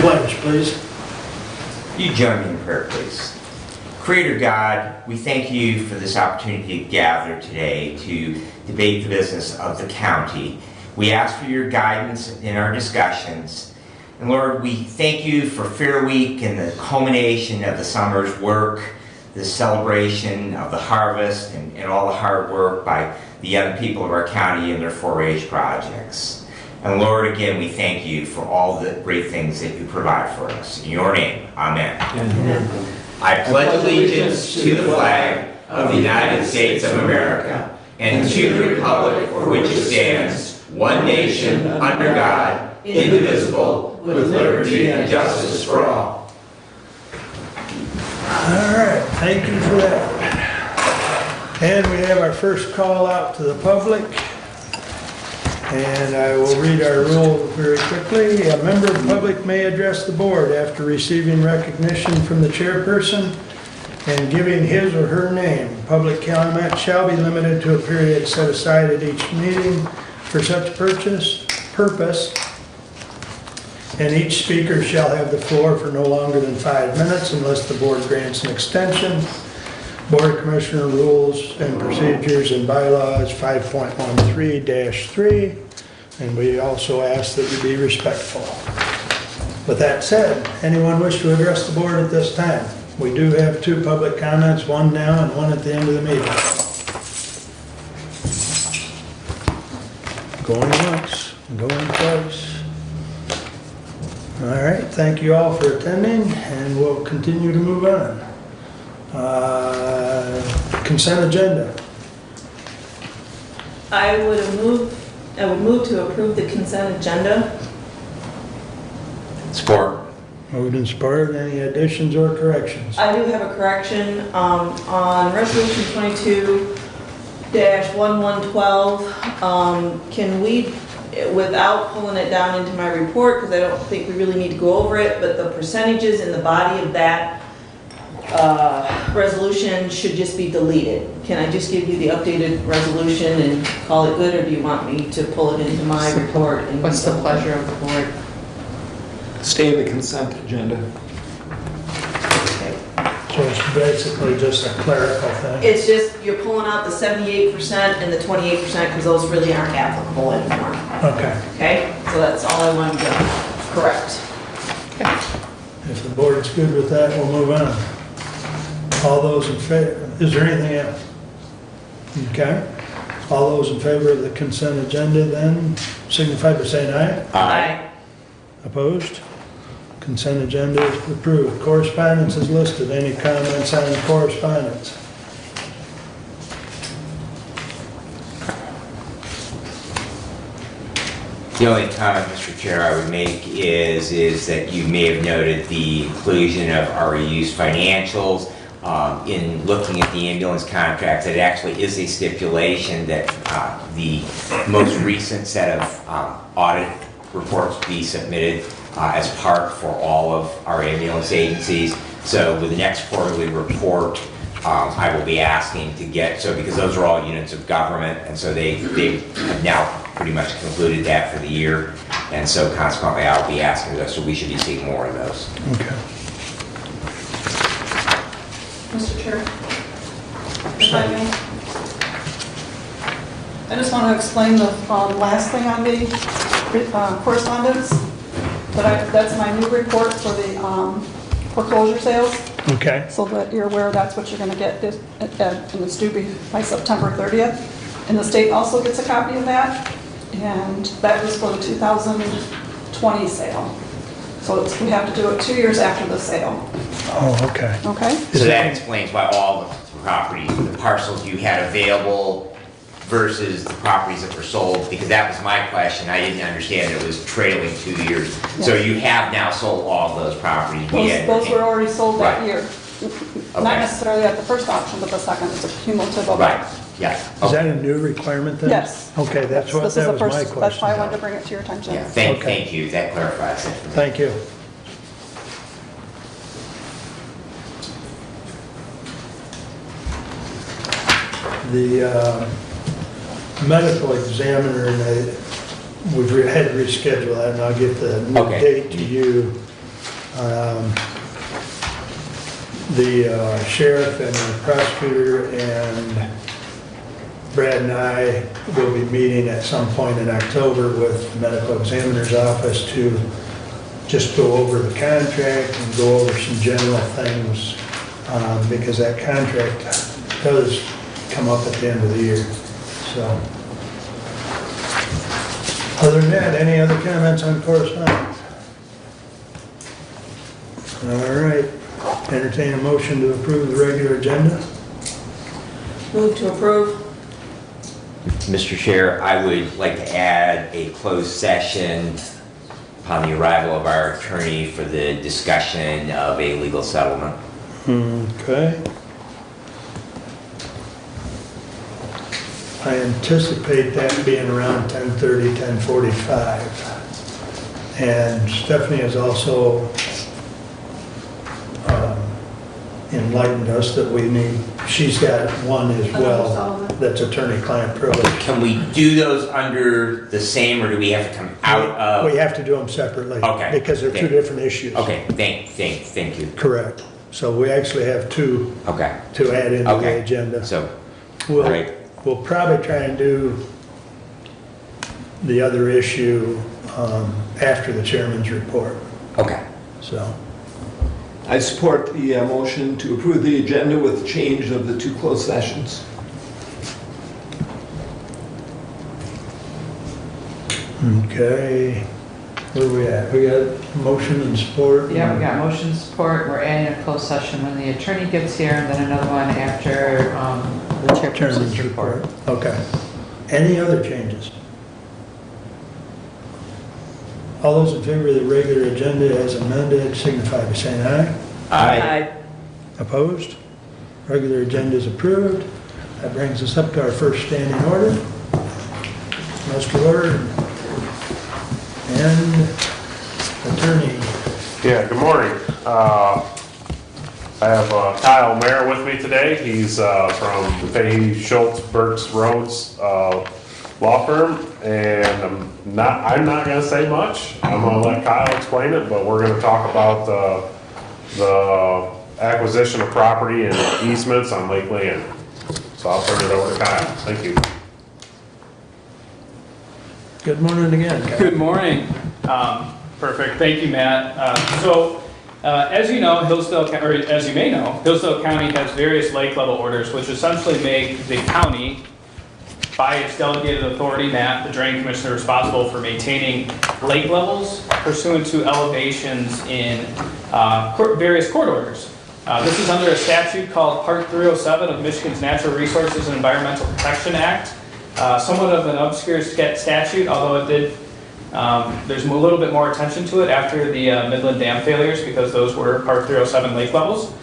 pledge, please. You join me in prayer, please. Creator God, we thank you for this opportunity to gather today to debate the business of the county. We ask for your guidance in our discussions. And Lord, we thank you for Fair Week and the culmination of the summer's work, the celebration of the harvest and all the hard work by the young people of our county and their 4-H projects. And Lord, again, we thank you for all the great things that you provide for us. In your name, amen. Amen. I pledge allegiance to the flag of the United States of America and to the republic for which it stands, one nation, under God, indivisible, with liberty and justice for all. All right, thank you for that. And we have our first call out to the public. And I will read our rule very quickly. A member of the public may address the board after receiving recognition from the chairperson and giving his or her name. Public comment shall be limited to a period set aside at each meeting for such purpose, and each speaker shall have the floor for no longer than 5 minutes unless the board grants an extension. Board Commissioner Rules and Procedures and Bylaws 5.13-3, and we also ask that you be respectful. With that said, anyone wish to address the board at this time? We do have 2 public comments, one now and one at the end of the meeting. Going once, going twice. All right, thank you all for attending, and we'll continue to move on. Consent agenda. I would move to approve the consent agenda. Support. Moved and supported. Any additions or corrections? I do have a correction on resolution 22-1112. Can we, without pulling it down into my report, because I don't think we really need to go over it, but the percentages in the body of that resolution should just be deleted. Can I just give you the updated resolution and call it good, or do you want me to pull it into my report? What's the pleasure of the board? Stay in the consent agenda. Okay. So it's basically just a clerical thing. It's just, you're pulling out the 78% and the 28% because those really aren't applicable anymore. Okay. Okay? So that's all I wanted to correct. If the board's good with that, we'll move on. All those in favor, is there anything else? Okay. All those in favor of the consent agenda then signify by saying aye. Aye. Opposed? Consent agenda is approved. Correspondence is listed. Any comments on correspondence? The only comment, Mr. Chair, I would make is that you may have noted the inclusion of REU's financials in looking at the ambulance contracts. It actually is a stipulation that the most recent set of audit reports be submitted as part for all of our ambulance agencies. So with the next quarterly report, I will be asking to get, so because those are all units of government, and so they have now pretty much concluded that for the year, and so consequently I'll be asking those, so we should be seeing more of those. Okay. Mr. Chair, if I may, I just want to explain the last thing on the correspondence. That's my new report for the foreclosure sales. Okay. So that you're aware that's what you're going to get, and it's due by September 30th. And the state also gets a copy of that, and that was for the 2020 sale. So we have to do it 2 years after the sale. Oh, okay. Okay? So that explains why all the property, the parcels you had available versus the properties that were sold, because that was my question. I didn't understand it was trailing 2 years. So you have now sold all of those properties. Those were already sold that Right. year. Okay. Not necessarily at the first auction, but the second. It's a cumulative of Right, yeah. Is that a new requirement then? Yes. Okay, that This was is the my first. question. That's why I wanted to bring it to your attention. Yeah, Okay. thank you. That clarifies it. Thank you. The medical examiner, and we've had to reschedule that, and I'll get the new Okay. date to you The sheriff and the prosecutor and Brad and I will be meeting at some point in October with the medical examiner's office to just go over the contract and go over some general things, because that contract does come up at the end of the year. So, other than that, any other comments on correspondence? All right, entertain a motion to approve the regular agenda. Move to approve. Mr. Chair, I would like to add a closed session upon the arrival of our attorney for the discussion of a legal settlement. Okay. I anticipate that being around 10:30, 10:45. And Stephanie has also enlightened us that we need, she's got one as well, that's attorney-client privilege. Can we do those under the same, or do we have to come out of? We have to do them separately. Okay. Because they're two different issues. Okay, thank you. Correct. So we actually have two Okay, to add into the Okay. agenda. so, We'll- right. We'll probably try and do the other issue after the chairman's report, Okay. so. I support the motion to approve the agenda with change of the 2 closed sessions. Okay, where we at? We got motion and support? Yeah, we got motion support, we're adding a closed session when the attorney gets here, and then another one after the chairperson's report. Okay. Any other changes? All those in favor of the regular agenda as amended signify by saying aye. Aye. Opposed? Regular agenda is approved. That brings us up to our first standing order. Mr. Lord and attorney. Yeah, good morning. I have Kyle Mayer with me today. He's from Fahey Schultz Burks Rhodes law firm, and I'm not going to say much. I'm going to let Kyle explain it, but we're going to talk about the acquisition of property and easements on Lake Land. So I'll turn it over to Kyle. Thank you. Good morning again, Kyle. Good morning. Perfect. Thank you, Matt. As you know, or as you may know, Hillsdale County has various lake level orders, which essentially make the county, by its delegated authority, Matt, the drain commissioner, responsible for maintaining lake levels pursuant to elevations in various court orders. This is under a statute called Part 307 of Michigan's Natural Resources and Environmental Protection Act. Somewhat of an obscure statute, although it did, there's a little bit more attention to it after the Midland Dam failures, because those were Part 307 lake levels.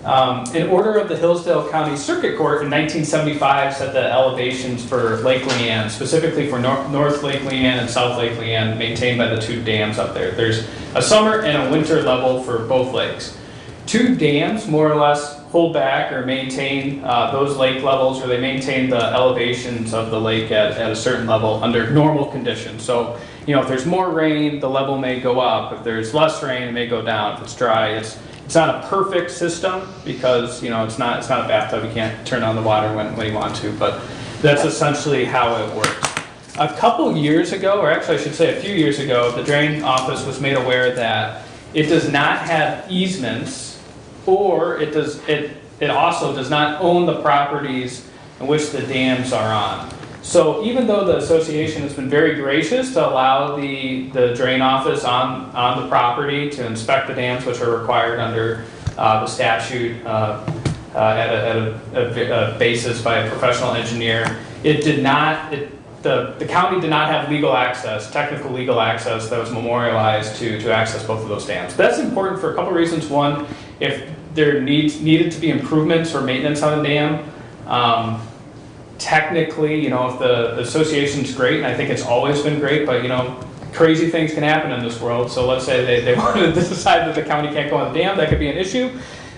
An order of the Hillsdale County Circuit Court in 1975 set the elevations for Lake Leanne, specifically for North Lake Leanne and South Lake Leanne, maintained by the 2 dams up there. There's a summer and a winter level for both lakes. 2 dams more or less hold back or maintain those lake levels, or they maintain the elevations of the lake at a certain level under normal conditions. So, if there's more rain, the level may go up. If there's less rain, it may go down. If it's dry, it's not a perfect system, because it's not a bathtub. You can't turn on the water when you want to, but that's essentially how it works. A couple years ago, or actually I should say a few years ago, the drain office was made aware that it does not have easements, or it also does not own the properties in which the dams are on. So even though the association has been very gracious to allow the drain office on the property to inspect the dams, which are required under the statute at a basis by a professional engineer, the county did not have legal access, technical legal access that was memorialized to access both of those dams. That's important for a couple reasons. One, if there needed to be improvements or maintenance on a dam, technically, if the association's great, and I think it's always been great, but crazy things can happen in this world. So let's say they wanted to decide that the county can't go on the dam, that could be an issue.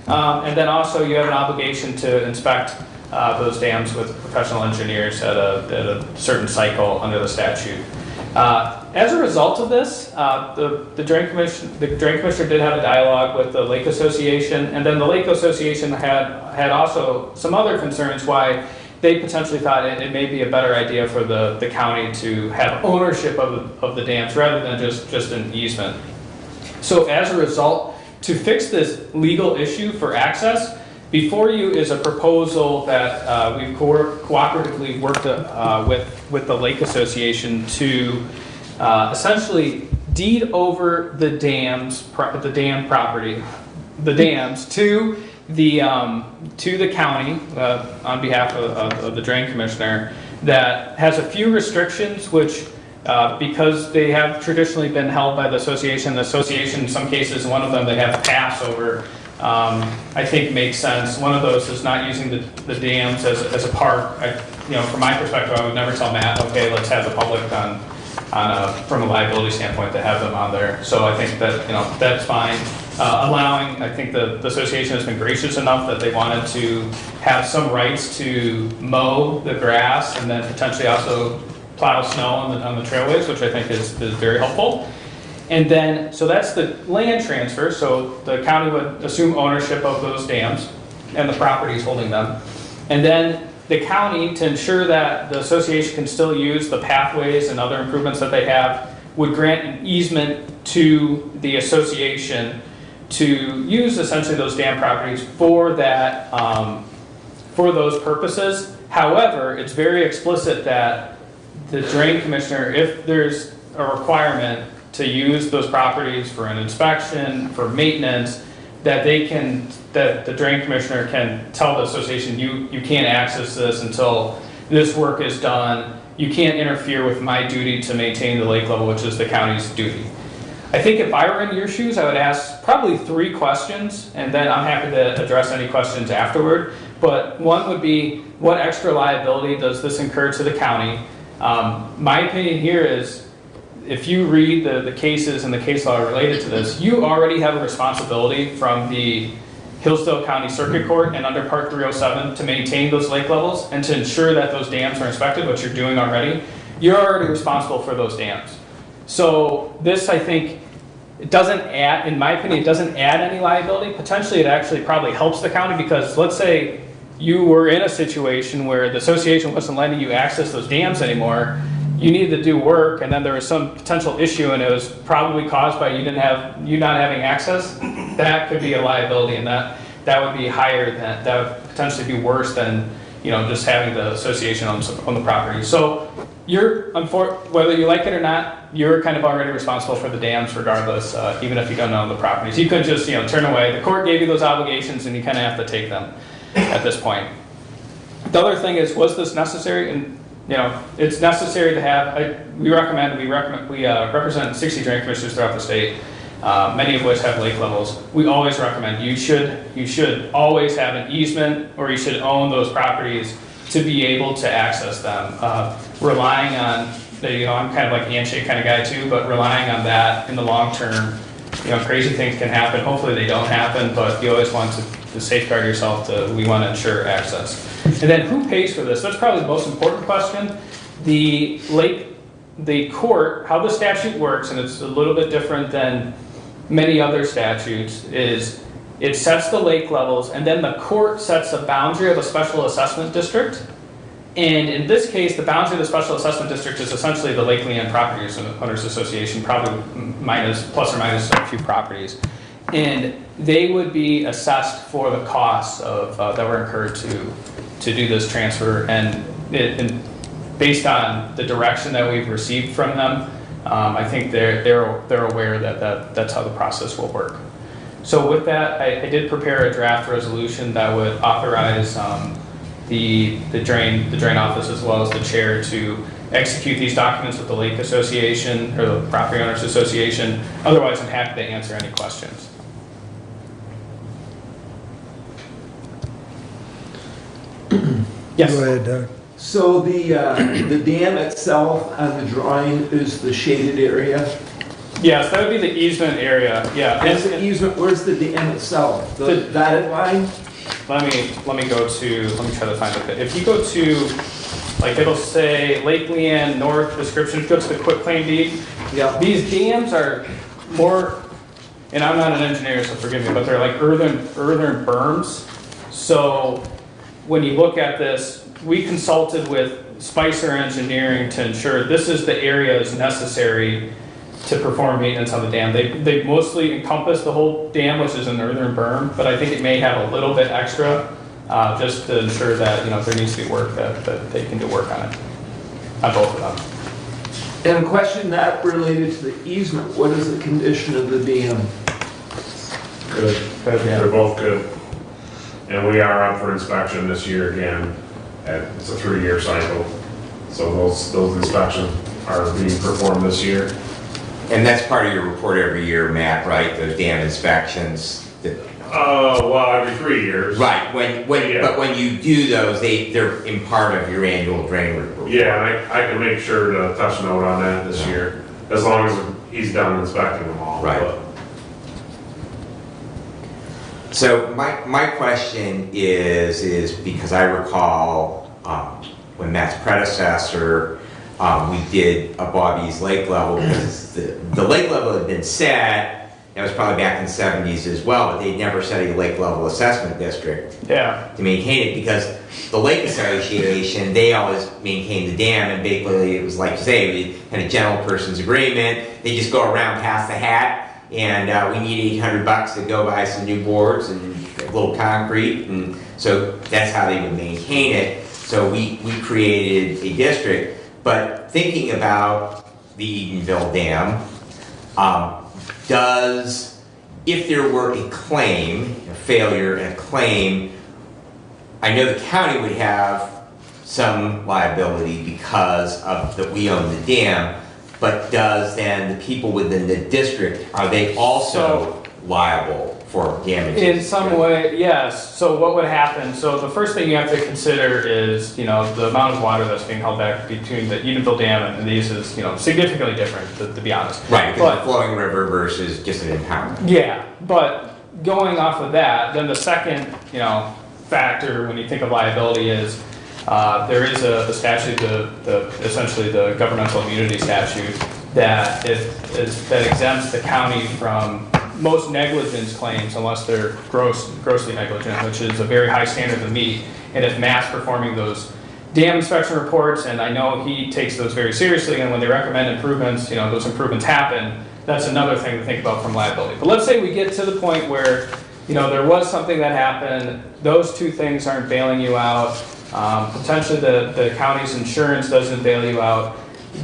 And then also you have an obligation to inspect those dams with professional engineers at a certain cycle under the statute. As a result of this, the Drain Commissioner did have a dialogue with the Lake Association, and then the Lake Association had also some other concerns why they potentially thought it may be a better idea for the county to have ownership of the dams rather than just an easement. So as a result, to fix this legal issue for access, before you is a proposal that we've cooperatively worked with the Lake Association to essentially deed over the dams to the county on behalf of the Drain Commissioner, that has a few restrictions which because they have traditionally been held by the association in some cases, one of them they have pass over, I think makes sense. One of those is not using the dams as a park. From my perspective, I would never tell Matt, okay, let's have the public from a liability standpoint to have them on there. So I think that, that's fine. I think the association has been gracious enough that they wanted to have some rights to mow the grass and then potentially also plow snow on the trailways, which I think is very helpful. And then, so that's the land transfer, so the county would assume ownership of those dams and the properties holding them. And then the county, to ensure that the association can still use the pathways and other improvements that they have, would grant an easement to the association to use essentially those dam properties for that, for those purposes. However, it's very explicit that the Drain Commissioner, if there's a requirement to use those properties for an inspection, for maintenance, that the Drain Commissioner can tell the association, you can't access this until this work is done. You can't interfere with my duty to maintain the lake level, which is the county's duty. I think if I were in your shoes, I would ask probably 3 questions, and then I'm happy to address any questions afterward. But one would be, what extra liability does this incur to the county? My opinion here is, if you read the cases and the case law related to this, you already have a responsibility from the Hillsdale County Circuit Court and under Part 307 to maintain those lake levels and to ensure that those dams are inspected, which you're doing already. You're already responsible for those dams. So this, I think, it doesn't add, in my opinion, it doesn't add any liability. Potentially it actually probably helps the county, because let's say you were in a situation where the association wasn't letting you access those dams anymore, you needed to do work, and then there was some potential issue and it was probably caused by you not having access, that could be a liability, and that would be higher than, that would potentially be worse than, just having the association on the property. So whether you like it or not, you're kind of already responsible for the dams regardless, even if you don't own the properties. You could just, turn away. The court gave you those obligations and you kind of have to take them at this point. The other thing is, was this necessary? And it's necessary to have. We represent 60 drain commissioners throughout the state, many of which have lake levels. We always recommend you should always have an easement, or you should own those properties to be able to access them. Relying on, I'm kind of like a handshake kind of guy too, but relying on that in the long term, crazy things can happen. Hopefully they don't happen, but you always want to safeguard yourself. We want to ensure access. And then who pays for this? That's probably the most important question. The court, how the statute works, and it's a little bit different than many other statutes, is it sets the lake levels, and then the court sets a boundary of a special assessment district. And in this case, the boundary of the special assessment district is essentially the Lake Leanne Property Owners Association, probably plus or minus a few properties. And they would be assessed for the costs of that were incurred to do this transfer. And based on the direction that we've received from them, I think they're aware that that's how the process will work. So with that, I did prepare a draft resolution that would authorize the drain office as well as the chair to execute these documents with the Lake Association or the Property Owners Association. Otherwise, I'm happy to answer any questions. Yes. Go ahead, Doug. So the dam itself on the drawing is the shaded area? Yes, that would be the easement area, yeah. Where's the easement, where's the dam itself? The dotted line? Let me try to find it. If you go to Like it'll say Lake Leanne North description, go to the quitclaim deed. Yeah. These dams are more, and I'm not an engineer, so forgive me, but they're like earthen berms. So when you look at this, we consulted with Spicer Engineering to ensure this is the areas necessary to perform maintenance on the dam. They mostly encompass the whole dam, which is an earthen berm, but I think it may have a little bit extra, just to ensure that, if there needs to be work, that they can do work on it, on both of them. And a question not related to the easement, what is the condition of the dam? Good. They're both good. And we are up for inspection this year again. It's a 3-year cycle. So those inspections are being performed this year. And that's part of your report every year, Matt, right? Those dam inspections? Well, every 3 years. Right, Yeah. but when you do those, they're in part of your annual drain report. Yeah, and I can make sure to touch note on that this year, as long as he's done inspecting them all. Right. But So my question is because I recall when Matt's predecessor, we did a Bobby's lake level, because the lake level had been set, that was probably back in the 70s as well, but they'd never set a lake level assessment district Yeah. to maintain it, because the lake association, they always maintained the dam, and basically it was like you say, we had a general person's agreement, they just go around past the hat, and we need $800 to go buy some new boards and a little concrete, and so that's how they would maintain it. So we created a district, but thinking about the Edenville Dam, if there were a claim, a failure and a claim, I know the county would have some liability because of that we own the dam, but does then the people within the district, are they also liable for damages? In some way, yes. So what would happen? So the first thing you have to consider is, the amount of water that's being held back between the Edenville Dam and these is, significantly different, to be honest. Right, because But- the flowing river versus just an impoundment. Yeah, but going off of that, then the second, factor when you think of liability is there is a statute, essentially the governmental immunity statute, that exempts the county from most negligence claims unless they're grossly negligent, which is a very high standard to meet. And if Matt's performing those dam inspection reports, and I know he takes those very seriously, and when they recommend improvements, those improvements happen, that's another thing to think about from liability. But let's say we get to the point where, there was something that happened, those two things aren't bailing you out, potentially the county's insurance doesn't bail you out,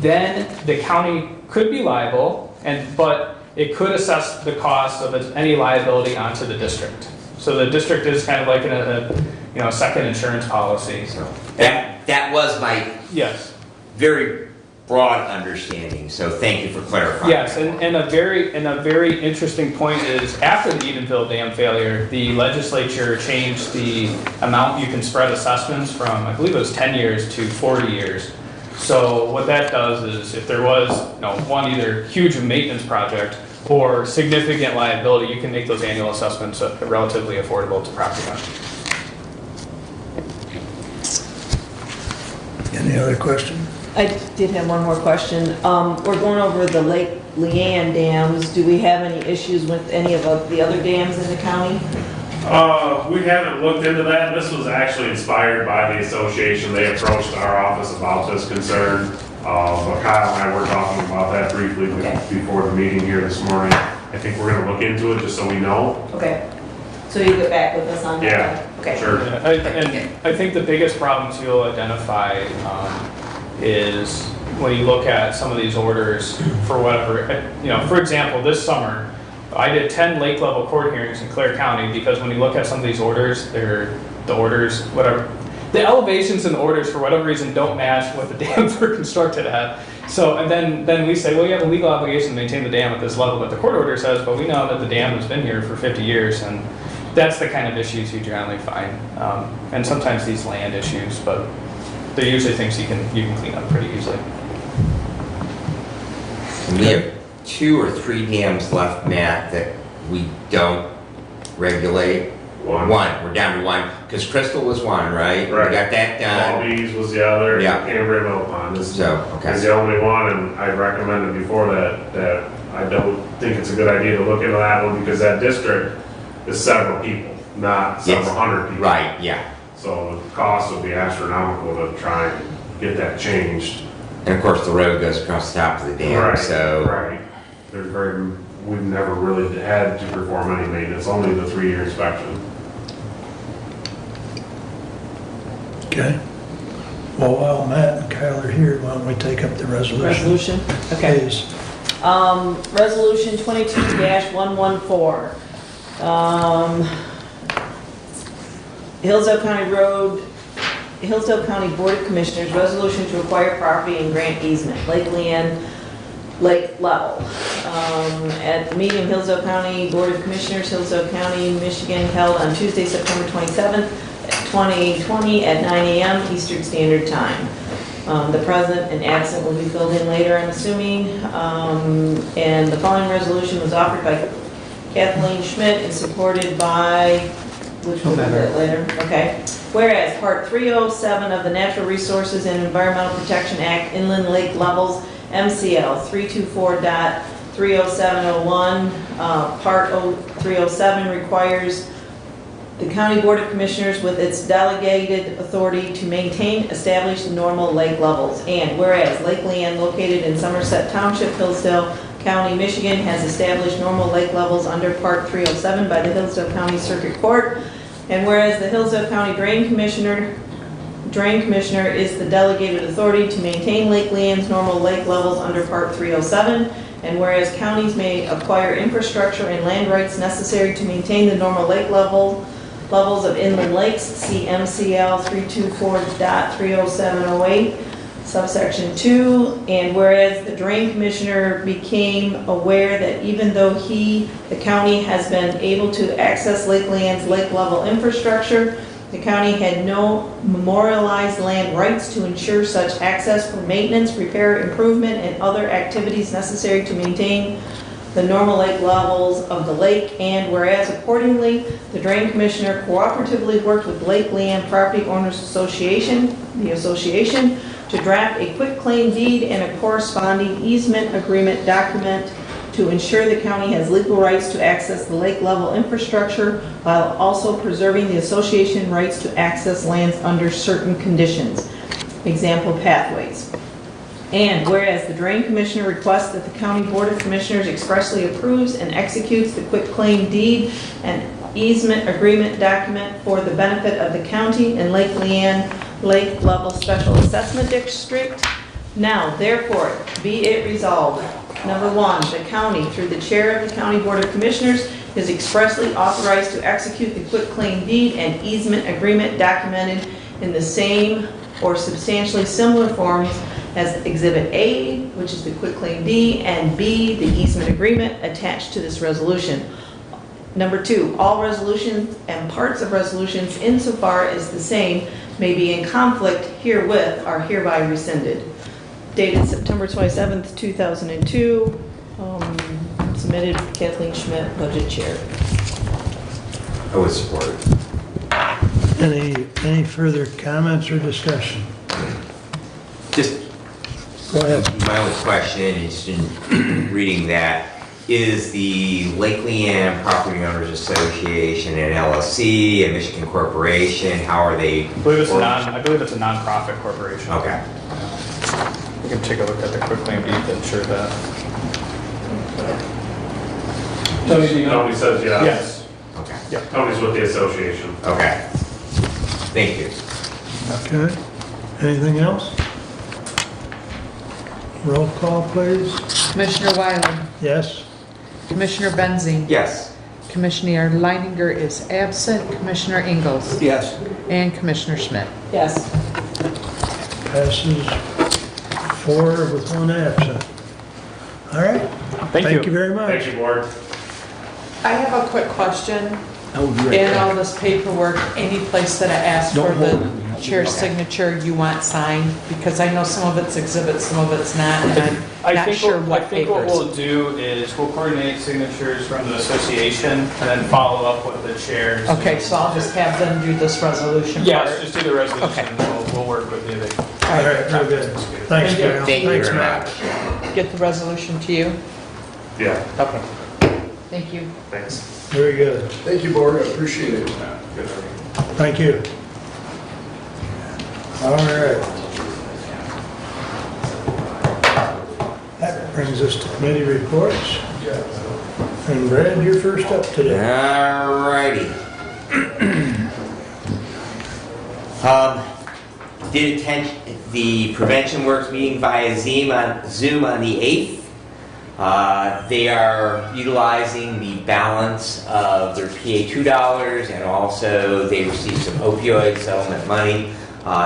then the county could be liable, but it could assess the cost of any liability onto the district. So the district is kind of like a second insurance policy. So that was my Yes. very broad understanding, so thank you for clarifying. Yes, and a very interesting point is after the Edenville Dam failure, the legislature changed the amount you can spread assessments from, I believe it was 10 years to 40 years. So what that does is if there was one either huge maintenance project or significant liability, you can make those annual assessments relatively affordable to property owners. Any other question? I did have one more question. We're going over the Lake Leanne dams. Do we have any issues with any of the other dams in the county? we haven't looked into that. This was actually inspired by the association. They approached our office about this concern. But Kyle and I were talking about that briefly before the meeting here this morning. I think we're gonna look into it just so we know. Okay. So you get back with us on that? Yeah, Okay. sure. And I think the biggest problems you'll identify is when you look at some of these orders for whatever, for example, this summer, I did 10 lake level court hearings in Clare County because when you look at some of these orders, the elevations in the orders for whatever reason don't match what the dams were constructed at. So, and then we say, well, you have a legal obligation to maintain the dam at this level, but the court order says, but we know that the dam has been here for 50 years, and that's the kind of issues you generally find. And sometimes these land issues, but they're usually things you can clean up pretty easily. And we have 2 or 3 dams left, Matt, that we don't regulate One. We're down to one, because Crystal was one, right? We Right. got that done. Wallabies was the other, Yeah. Cambria Mill Pond is Okay. the only one, and I recommended before that I don't think it's a good idea to look into that one, because that district is several people, not several Yes. hundred people. Right, yeah. So the cost would be astronomical to try and get that changed. And of course, the road goes across the top of the dam, Right, so. Right. We've never really had to perform any maintenance, only the 3-year inspection. Okay. Well, while Matt and Kyle are here, why don't we take up the resolution? Resolution? Okay. Please. Resolution 22-114. Hillsdale County Board of Commissioners, resolution to acquire property and grant easement, Lake Leanne, lake level. At the meeting of Hillsdale County Board of Commissioners, Hillsdale County, Michigan, held on Tuesday, September 27th, 2020 at 9 a.m. Eastern Standard Time. The present and absent will be filled in later, I'm assuming. And the following resolution was offered by Kathleen Schmidt and supported by, which will be later, okay. Whereas Part 307 of the Natural Resources and Environmental Protection Act, Inland Lake Levels, MCL 324.30701, Part 307 requires the County Board of Commissioners with its delegated authority to maintain established normal lake levels. And whereas Lake Leanne, located in Somerset Township, Hillsdale County, Michigan, has established normal lake levels under Part 307 by the Hillsdale County Circuit Court. And whereas the Hillsdale County Drain Commissioner is the delegated authority to maintain Lake Leanne's normal lake levels under Part 307. And whereas counties may acquire infrastructure and land rights necessary to maintain the normal lake levels of inland lakes, see MCL 324.30708, subsection 2. And whereas the Drain Commissioner became aware that even though the county has been able to access Lake Leanne's lake level infrastructure, the county had no memorialized land rights to ensure such access for maintenance, repair, improvement, and other activities necessary to maintain the normal lake levels of the lake. And whereas accordingly, the Drain Commissioner cooperatively worked with Lake Leanne Property Owners Association, the association, to draft a quitclaim deed and a corresponding easement agreement document to ensure the county has legal rights to access the lake level infrastructure while also preserving the association rights to access lands under certain conditions. Example, pathways. And whereas the Drain Commissioner requests that the County Board of Commissioners expressly approves and executes the quitclaim deed and easement agreement document for the benefit of the county and Lake Leanne Lake Level Special Assessment District. Now, therefore, be it resolved. Number 1, the county, through the chair of the County Board of Commissioners, is expressly authorized to execute the quitclaim deed and easement agreement documented in the same or substantially similar forms as Exhibit A, which is the quitclaim deed, and B, the easement agreement attached to this resolution. Number 2, all resolutions and parts of resolutions insofar as the same may be in conflict herewith are hereby rescinded. Dated September 27th, 2002, submitted Kathleen Schmidt, Budget Chair. I would support it. Any further comments or discussion? Just Go ahead. my only question is in reading that, is the Lake Leanne Property Owners Association an LLC, a Michigan corporation? How are they? I believe it's a nonprofit corporation. Okay. We can take a look at the quitclaim deed to ensure that. Tony says yes. Yes. Okay. Tony's with the association. Okay. Thank you. Okay. Anything else? Roll call, please. Commissioner Wiley, Yes? Commissioner Benzine, Yes. Commissioner Leininger is absent, Commissioner Ingalls, Yes. and Commissioner Schmidt. Yes. Passes 4 with 1 absent. All right. Thank you. Thank you very much. Thank you, board. I have a quick question. I will be right And all back. this paperwork, any place that I ask for Don't hold the it. chair's signature, you want signed? Because I know some of it's exhibits, some of it's not, and I'm not sure I what think what papers. we'll do is we'll coordinate signatures from the association and then follow up with the chairs. Okay, so I'll just have them do this resolution Yes, part. just do the resolution, Okay. we'll work with you. All right, very good. Thanks, Thank you. Kyle. Thank you Thanks, very Matt. much. Get the resolution to you? Yeah, Okay. Thank you. thanks. Very good. Thank you, board, I appreciate it. Good. Thank you. All right. That brings us to committee reports. And Brad, you're first up today. Alrighty. Did attend the Prevention Works meeting via Zoom on the 8th. They are utilizing the balance of their PA $2 and also they received some opioid settlement money.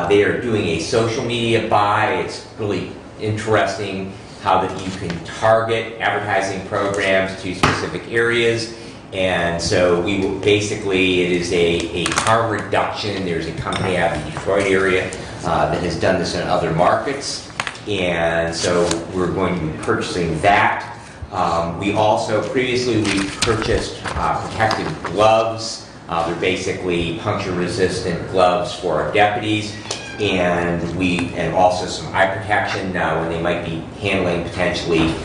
They are doing a social media buy. It's really interesting how that you can target advertising programs to specific areas. And so we will basically, it is a harm reduction. There's a company out of the Detroit area that has done this in other markets. And so we're going to be purchasing that. We also, previously we purchased protective gloves. They're basically puncture-resistant gloves for our deputies. And also some eye protection when they might be handling potentially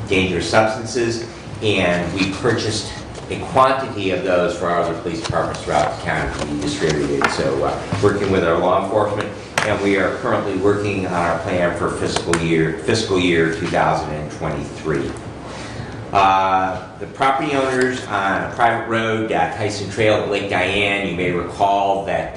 dangerous substances. And we purchased a quantity of those for our other police departments throughout the county to be distributed. So working with our law enforcement, and we are currently working on our plan for fiscal year 2023. The property owners on a private road, Tyson Trail at Lake Diane, you may recall that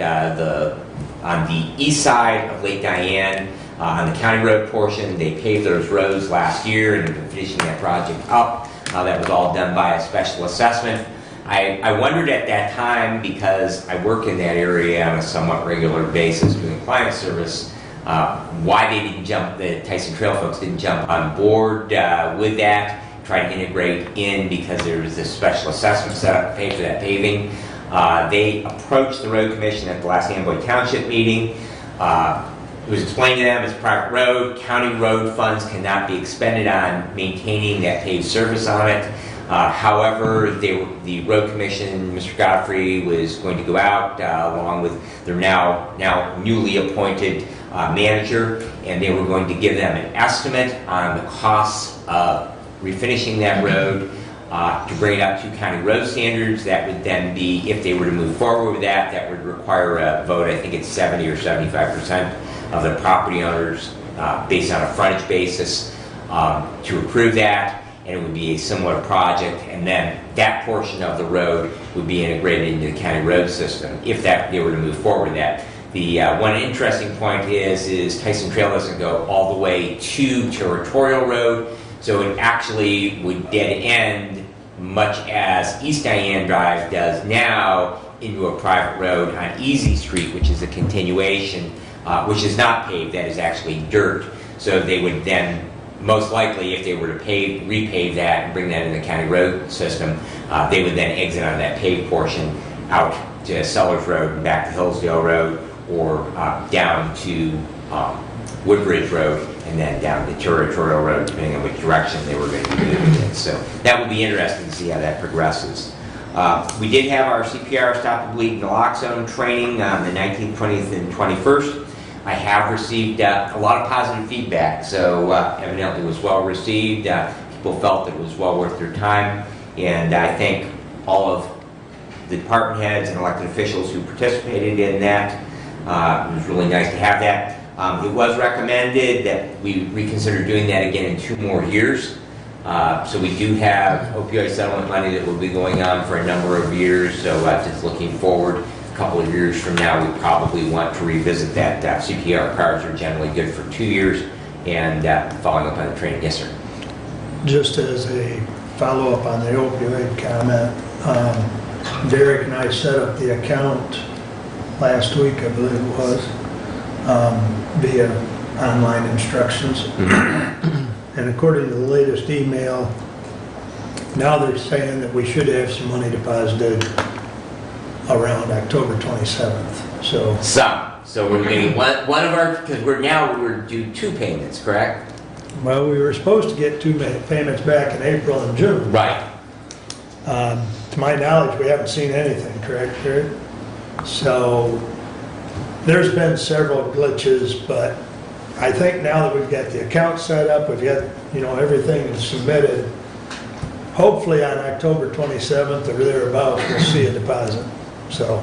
on the east side of Lake Diane, on the county road portion, they paved those roads last year and have been finishing that project up. That was all done by a special assessment. I wondered at that time, because I work in that area on a somewhat regular basis doing client service, why they didn't jump, the Tyson Trail folks didn't jump on board with that, try to integrate in because there was this special assessment set up to pay for that paving. They approached the road commission at the last Amboy Township meeting. It was explained to them it's a private road. County road funds cannot be expended on maintaining that paved surface on it. However, the road commission, Mr. Godfrey, was going to go out along with their now newly appointed manager, and they were going to give them an estimate on the costs of refinishing that road to bring it up to county road standards. That would then be, if they were to move forward with that, that would require a vote. I think it's 70 or 75% of the property owners based on a frontage basis to approve that, and it would be a similar project, and then that portion of the road would be integrated into the county road system if they were to move forward with that. The one interesting point is Tyson Trail doesn't go all the way to Territorial Road, so it actually would dead end much as East Diane Drive does now into a private road on Easy Street, which is a continuation, which is not paved, that is actually dirt. So they would then, most likely, if they were to repave that and bring that in the county road system, they would then exit on that paved portion out to Sellers Road and back to Hillsdale Road, or down to Woodbridge Road and then down to Territorial Road, depending on which direction they were going to be moving in. So that would be interesting to see how that progresses. We did have our CPR Stop the Bleed Naloxone Training on the 19th, 20th, and 21st. I have received a lot of positive feedback, so evidently it was well received. People felt that it was well worth their time, and I thank all of the department heads and elected officials who participated in that. It was really nice to have that. It was recommended that we reconsider doing that again in 2 more years. So we do have opioid settlement money that will be going on for a number of years, so just looking forward a couple of years from now, we probably want to revisit that. CPR cards are generally good for 2 years, and following up on the training. Yes, sir. Just as a follow-up on the opioid comment, Derek and I set up the account last week, I believe it was, via online instructions. And according to the latest email, now they're saying that we should have some money deposited around October 27th. So, So we're getting one of our, because we're due 2 payments, correct? well, we were supposed to get 2 payments back in April and June. Right. To my knowledge, we haven't seen anything, correct, Terry? So there's been several glitches, but I think now that we've got the account set up, we've got, everything submitted, hopefully on October 27th or thereabouts, we'll see a deposit. So,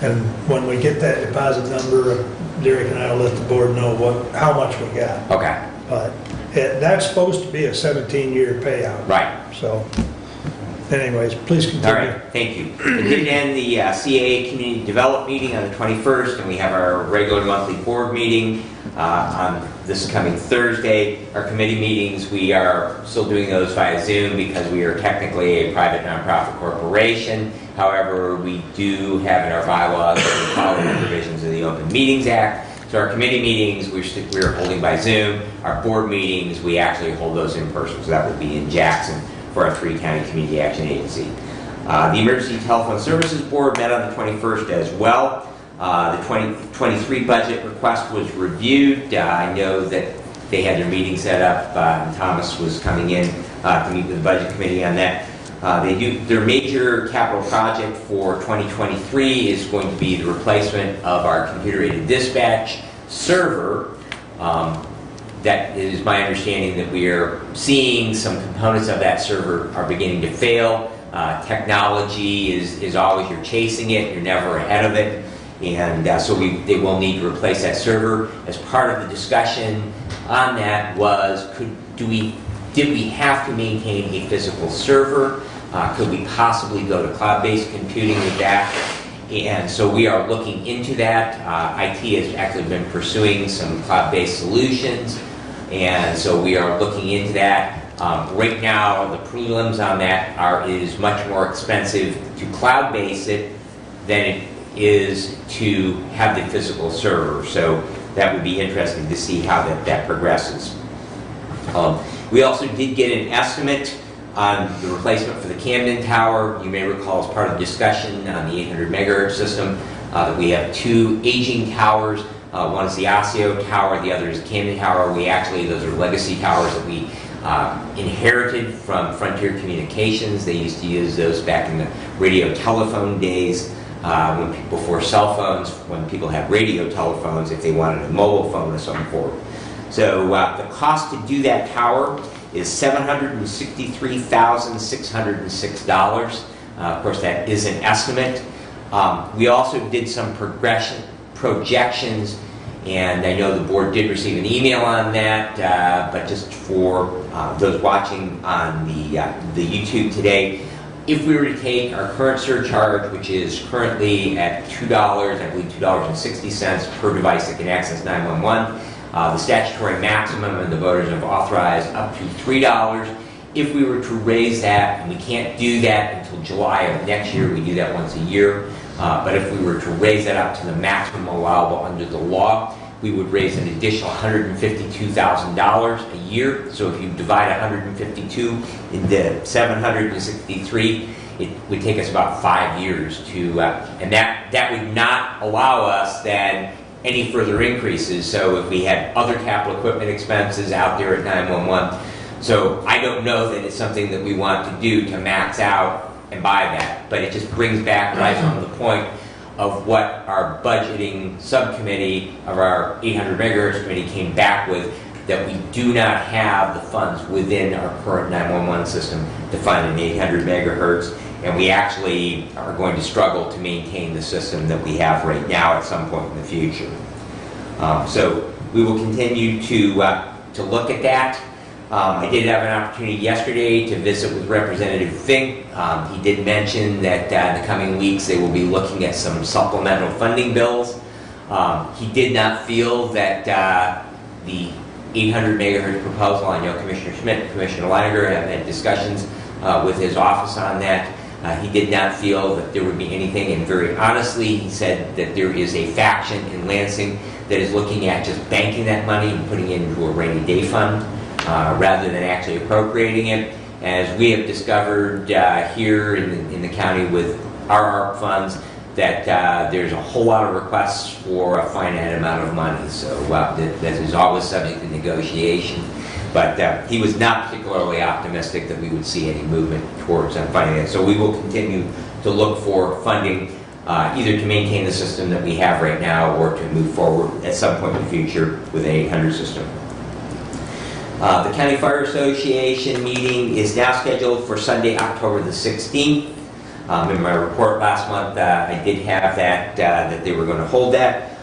and when we get that deposit number, Derek and I will let the board know how much we got. Okay. But that's supposed to be a 17-year payout. Right. So, anyways, please continue. All right, thank you. We did end the CAA Community Development Meeting on the 21st, and we have our regular monthly board meeting on this coming Thursday. Our committee meetings, we are still doing those via Zoom because we are technically a private nonprofit corporation. However, we do have in our bylaws that we follow the provisions of the Open Meetings Act. So our committee meetings, we're holding by Zoom. Our board meetings, we actually hold those in person. So that would be in Jackson for our 3-county community action agency. The Emergency Telephone Services Board met on the 21st as well. The 2023 budget request was reviewed. I know that they had their meeting set up, and Thomas was coming in to meet with the budget committee on that. Their major capital project for 2023 is going to be the replacement of our computer-aided dispatch server. That is my understanding that we are seeing some components of that server are beginning to fail. Technology is always, you're chasing it, you're never ahead of it. And so they will need to replace that server. As part of the discussion on that was, did we have to maintain a physical server? Could we possibly go to cloud-based computing with that? And so we are looking into that. IT has actually been pursuing some cloud-based solutions. And so we are looking into that. Right now, the prelims on that is much more expensive to cloud-base it than it is to have the physical server. So that would be interesting to see how that progresses. We also did get an estimate on the replacement for the Camden tower. You may recall as part of the discussion on the 800 megahertz system that we have 2 aging towers. One is the Osseo Tower, the other is the Camden Tower. Those are legacy towers that we inherited from Frontier Communications. They used to use those back in the radio telephone days before cell phones, when people had radio telephones if they wanted a mobile phone of some form. So the cost to do that tower is $763,606. Of course, that is an estimate. We also did some projections, and I know the board did receive an email on that, but just for those watching on the YouTube today, if we were to take our current surcharge, which is currently at $2, I believe $2.60 per device that can access 911, the statutory maximum, and the voters have authorized up to $3. If we were to raise that, and we can't do that until July of next year, we do that once a year, but if we were to raise that up to the maximum allowable under the law, we would raise an additional $152,000 a year. So if you divide 152 into 763, it would take us about 5 years to, and that would not allow us then any further increases. So if we had other capital equipment expenses out there at 911, so I don't know that it's something that we want to do to max out and buy that, but it just brings back right on the point of what our budgeting subcommittee of our 800 megahertz committee came back with, that we do not have the funds within our current 911 system to fund an 800 megahertz, and we actually are going to struggle to maintain the system that we have right now at some point in the future. So we will continue to look at that. I did have an opportunity yesterday to visit with Representative Fink. He did mention that in the coming weeks they will be looking at some supplemental funding bills. He did not feel that the 800 megahertz proposal, I know Commissioner Schmidt and Commissioner Leininger have had discussions with his office on that. He did not feel that there would be anything, and very honestly, he said that there is a faction in Lansing that is looking at just banking that money and putting it into a rainy day fund, rather than actually appropriating it. As we have discovered here in the county with our ARP funds, that there's a whole lot of requests for a finite amount of money. So that is always subject to negotiation. But he was not particularly optimistic that we would see any movement towards funding it. So we will continue to look for funding either to maintain the system that we have right now or to move forward at some point in the future with an 800 system. The County Fire Association meeting is now scheduled for Sunday, October the 16th. In my report last month, I did have that they were going to hold that.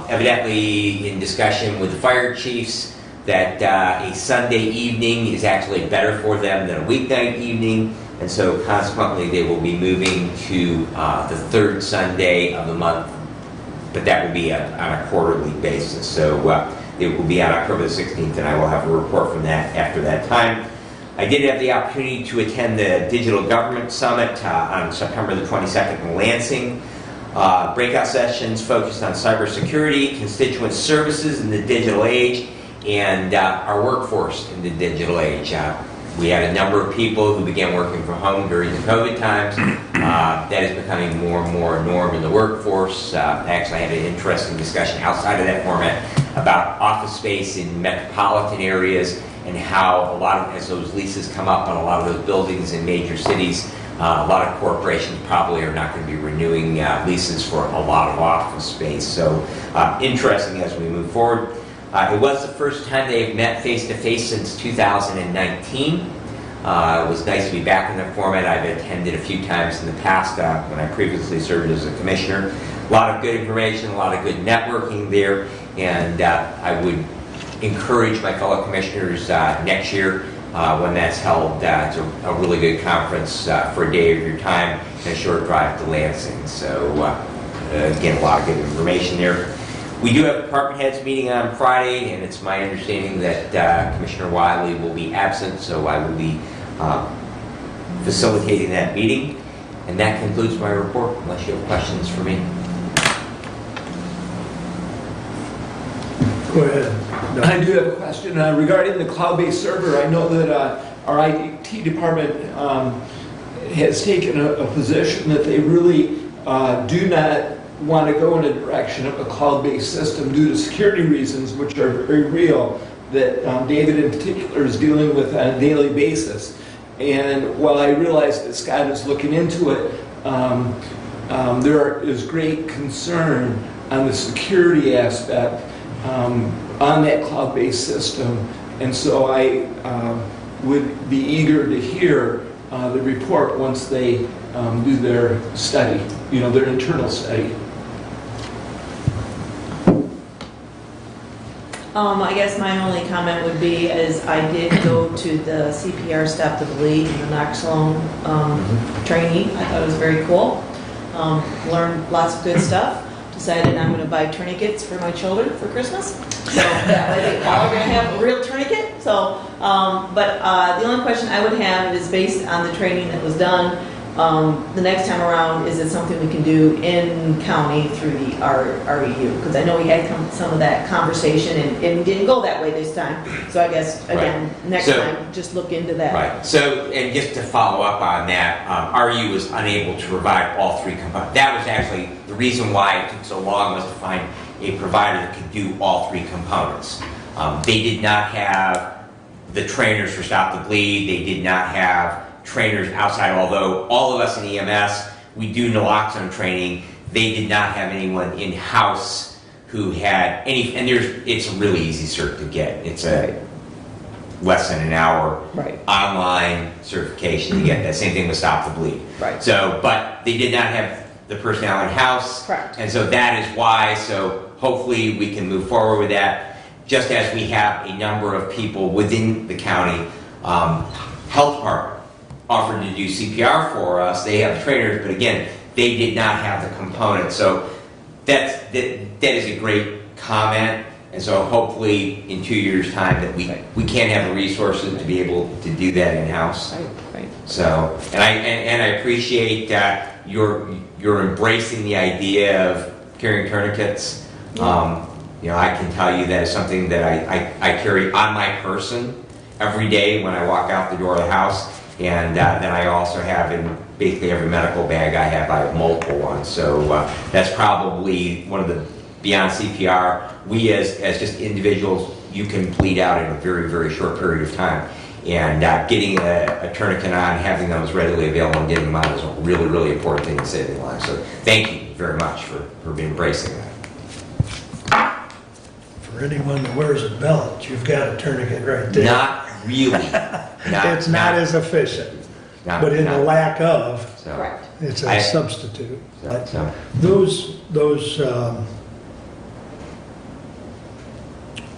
Evidently, in discussion with the fire chiefs, that a Sunday evening is actually better for them than a weeknight evening, and so consequently they will be moving to the third Sunday of the month, but that will be on a quarterly basis. So it will be on October the 16th, and I will have a report from that after that time. I did have the opportunity to attend the Digital Government Summit on September the 22nd in Lansing. Breakout sessions focused on cybersecurity, constituent services in the digital age, and our workforce in the digital age. We had a number of people who began working from home during the COVID times. That is becoming more and more a norm in the workforce. I actually had an interesting discussion outside of that format about office space in metropolitan areas and how a lot of, as those leases come up on a lot of those buildings in major cities, a lot of corporations probably are not going to be renewing leases for a lot of office space. So interesting as we move forward. It was the first time they've met face-to-face since 2019. It was nice to be back in the format. I've attended a few times in the past when I previously served as a commissioner. A lot of good information, a lot of good networking there, and I would encourage my fellow commissioners next year when that's held. It's a really good conference for a day of your time and a short drive to Lansing. So again, a lot of good information there. We do have department heads meeting on Friday, and it's my understanding that Commissioner Wiley will be absent, so I will be facilitating that meeting. And that concludes my report, unless you have questions for me. Go ahead. I do have a question regarding the cloud-based server. I know that our IT department has taken a position that they really do not want to go in a direction of a cloud-based system due to security reasons, which are very real, that David in particular is dealing with on a daily basis. And while I realize that Scott is looking into it, there is great concern on the security aspect on that cloud-based system. And so I would be eager to hear the report once they do their study, their internal study. I guess my only comment would be is I did go to the CPR step to bleed and the Naloxone training. I thought it was very cool. Learned lots of good stuff. Decided I'm going to buy tourniquets for my children for Christmas. So that way they all are going to have a real tourniquet. So, but the only question I would have is based on the training that was done. The next time around, is it something we can do in county through the REU? Because I know we had some of that conversation and we didn't go that way this time. So I guess, again, next time, just look into that. Right. So, and just to follow up on that, REU was unable to provide all three components. That was actually the reason why it took so long, was to find a provider that could do all three components. They did not have the trainers for Stop the Bleed. They did not have trainers outside, although all of us in EMS, we do naloxone training. They did not have anyone in-house who had any, and it's a really easy cert to get. It's a less than an hour online certification to get that. Same thing with Stop the Bleed. Right. So, but they did not have the personnel in-house. Correct. And so that is why, so hopefully we can move forward with that, just as we have a number of people within the county. Health department offered to do CPR for us. They have trainers, but again, they did not have the components. So that is a great comment. And so hopefully in 2 years' time that we can have the resources to be able to do that in-house. Right. So, and I appreciate your embracing the idea of carrying tourniquets. I can tell you that is something that I carry on my person every day when I walk out the door of the house. And then I also have in basically every medical bag I have multiple ones. So that's probably one of the, beyond CPR, we as just individuals, you can bleed out in a very, very short period of time. And getting a tourniquet on, having those readily available and getting them on is a really, really important thing in saving lives. So thank you very much for embracing that. For anyone that wears a belt, you've got a tourniquet right there. Not really. It's not as efficient, but in the lack of, So, Correct. it's I- a substitute. so, Those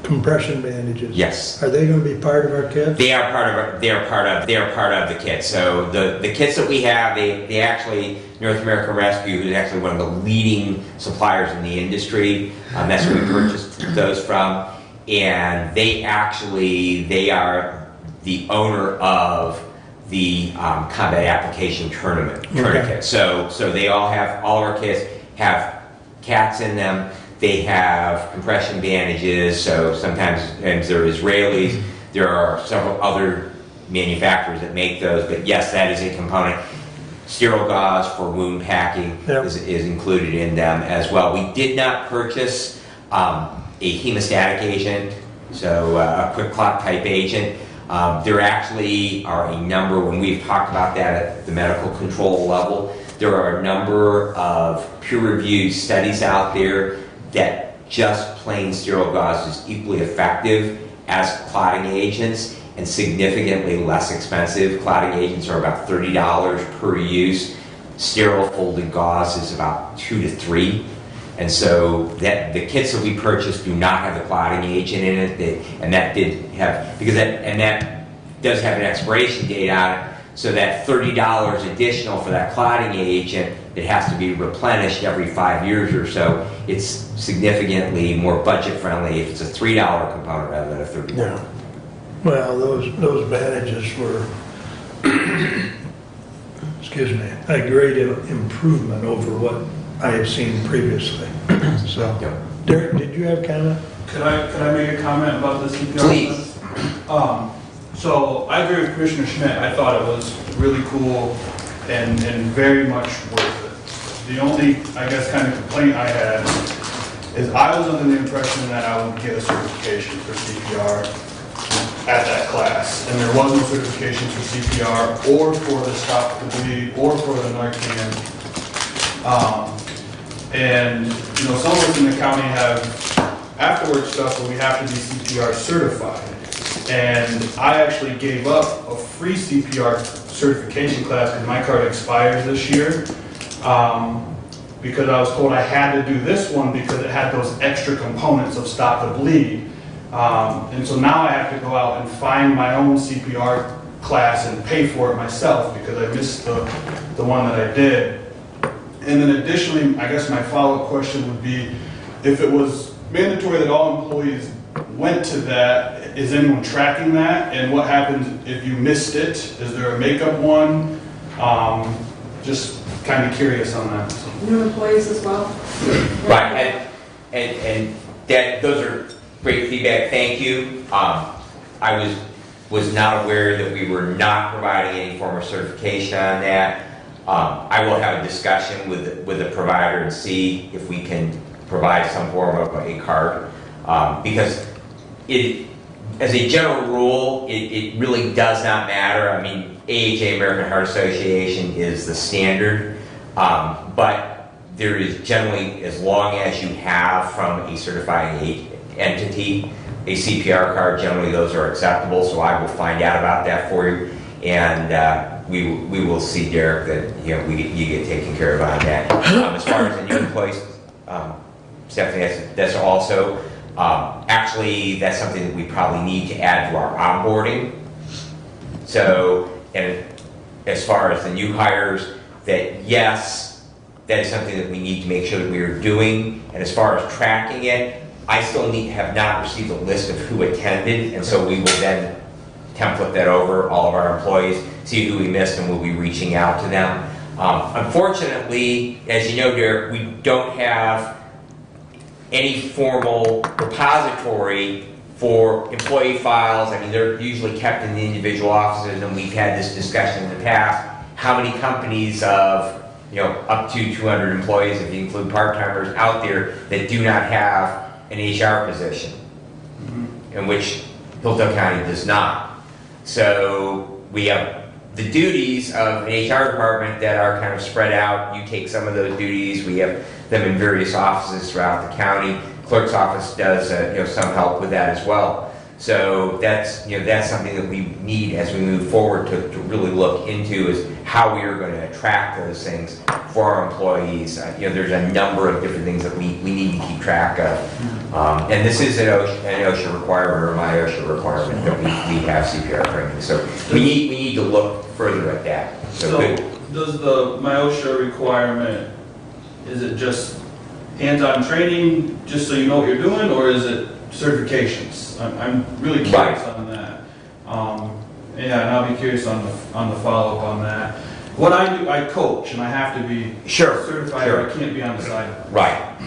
compression bandages. yes. Are they going to be part of our kit? They are part of the kit. So the kits that we have, they actually, North American Rescue, who's actually one of the leading suppliers in the industry, that's where we purchased those from. And they are the owner of the combat application tourniquet. So they all of our kits have cats in them. They have compression bandages, so sometimes they're Israelis. There are several other manufacturers that make those, but yes, that is a component. Sterile gauze for wound packing is included in them as well. We did not purchase a hemostatic agent, so a quick clot type agent. There actually are a number, when we've talked about that at the medical control level, there are a number of peer-reviewed studies out there that just plain sterile gauze is equally effective as clotting agents and significantly less expensive. Clotting agents are about $30 per use. Sterile folded gauze is about $2 to $3. And so that the kits that we purchased do not have the clotting agent in it, and that does have an expiration date on it. So that $30 additional for that clotting agent, it has to be replenished every 5 years or so. It's significantly more budget friendly if it's a $3 component rather than a $30. Yeah. Well, those bandages were, excuse me, a great improvement over what I have seen previously. So, Yep. Derek, did you have a comment? Could I make a comment about the CPR? Please. So I agree with Commissioner Schmidt. I thought it was really cool and very much worth it. The only, I guess, kind of complaint I had is I was under the impression that I would get a certification for CPR at that class, and there was no certification for CPR or for the stop the bleed or for the Narcan. And you know, some of us in the county have afterwards stuff where we have to be CPR certified. And I actually gave up a free CPR certification class because my card expires this year. Because I was told I had to do this one because it had those extra components of stop the bleed. And so now I have to go out and find my own CPR class and pay for it myself because I missed the one that I did. And then additionally, I guess my follow-up question would be, if it was mandatory that all employees went to that, is anyone tracking that? And what happens if you missed it? Is there a makeup one? Just kind of curious on that. New employees as well. Right, and that, those are great feedback, thank you. I was not aware that we were not providing any form of certification on that. I will have a discussion with the provider and see if we can provide some form of a card. Because as a general rule, it really does not matter. I mean, AHA, American Heart Association, is the standard. But there is generally, as long as you have from a certifying entity, a CPR card, generally those are acceptable. So I will find out about that for you. And we will see, Derek, that you get taken care of on that. As far as the new employees, Stephanie, that's also actually that's something that we probably need to add to our onboarding. So, and as far as the new hires, that yes, that is something that we need to make sure that we are doing. And as far as tracking it, I still have not received a list of who attended, and so we will then template that over all of our employees, see who we missed, and we'll be reaching out to them. Unfortunately, as you know, Derek, we don't have any formal repository for employee files. I mean, they're usually kept in the individual offices, and we've had this discussion in the past. how many companies of, up to 200 employees, if you include part-timers out there, that do not have an HR position, in which Hillsdale County does not. So we have the duties of an HR department that are kind of spread out. You take some of those duties. We have them in various offices throughout the county. Clerk's office does some help with that as well. So that's something that we need as we move forward to really look into, is how we are going to attract those things for our employees. There's a number of different things that we need to keep track of. And this is an OSHA requirement, or my OSHA requirement, that we have CPR training. So we need to look further at that. So does the MyOSHA requirement, is it just hands-on training, just so you know what you're doing, or is it certifications? I'm really curious on that. And I'll be curious on the follow-up on that. What I do, I coach, and I have to be certified, or I can't be on the side. Right.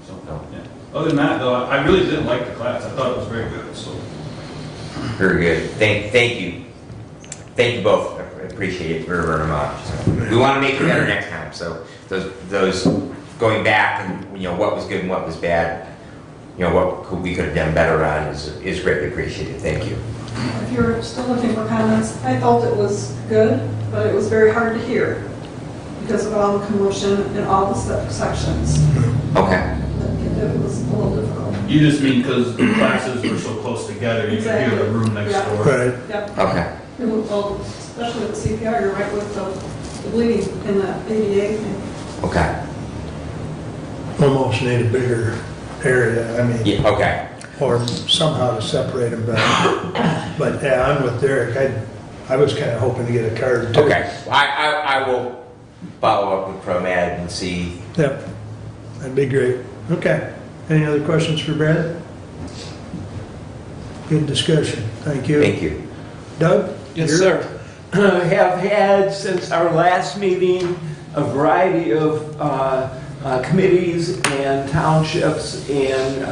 So, yeah. Other than that, though, I really didn't like the class. I thought it was very good. So. Very good. Thank you. Thank you both. I appreciate it very, very much. So we want to make it better next time. So those going back and what was good and what was bad, what we could have done better on is greatly appreciated. Thank you. If you're still looking for comments, I felt it was good, but it was very hard to hear because of all the commotion in all the sections. Okay. It was a little difficult. You just mean because the classes were so close together, you could hear the room next door. Right. Yep. Okay. Well, especially with CPR, you're right with the bleeding in the ADA thing. Okay. Almost need a bigger area, Yeah, okay. or somehow to separate them better. But yeah, I'm with Derek. I was kind of hoping to get a card too. Okay. I will follow up with ProMed and see. Yep, that'd be great. Okay. Any other questions for Brad? Good discussion. Thank you. Thank you. Doug? Yes, You're- sir. Have had since our last meeting a variety of committees and townships, and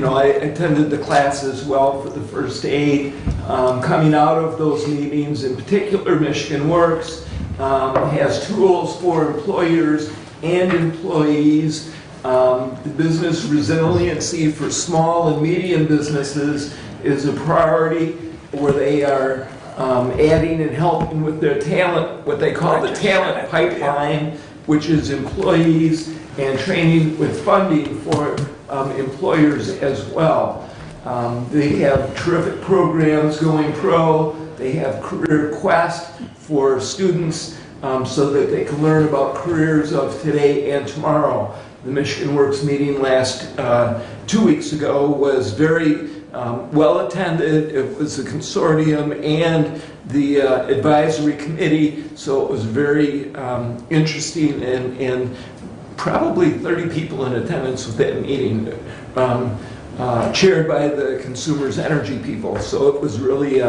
I attended the class as well for the first aid. Coming out of those meetings, in particular, Michigan Works has tools for employers and employees. The business resiliency for small and medium businesses is a priority, where they are adding and helping with their talent, what they call the talent pipeline, which is employees, and training with funding for employers as well. They have terrific programs going pro. They have Career Quest for students so that they can learn about careers of today and tomorrow. The Michigan Works meeting last 2 weeks ago was very well attended. It was a consortium and the advisory committee, so it was very interesting, and probably 30 people in attendance with that meeting, chaired by the Consumers Energy people, so it was really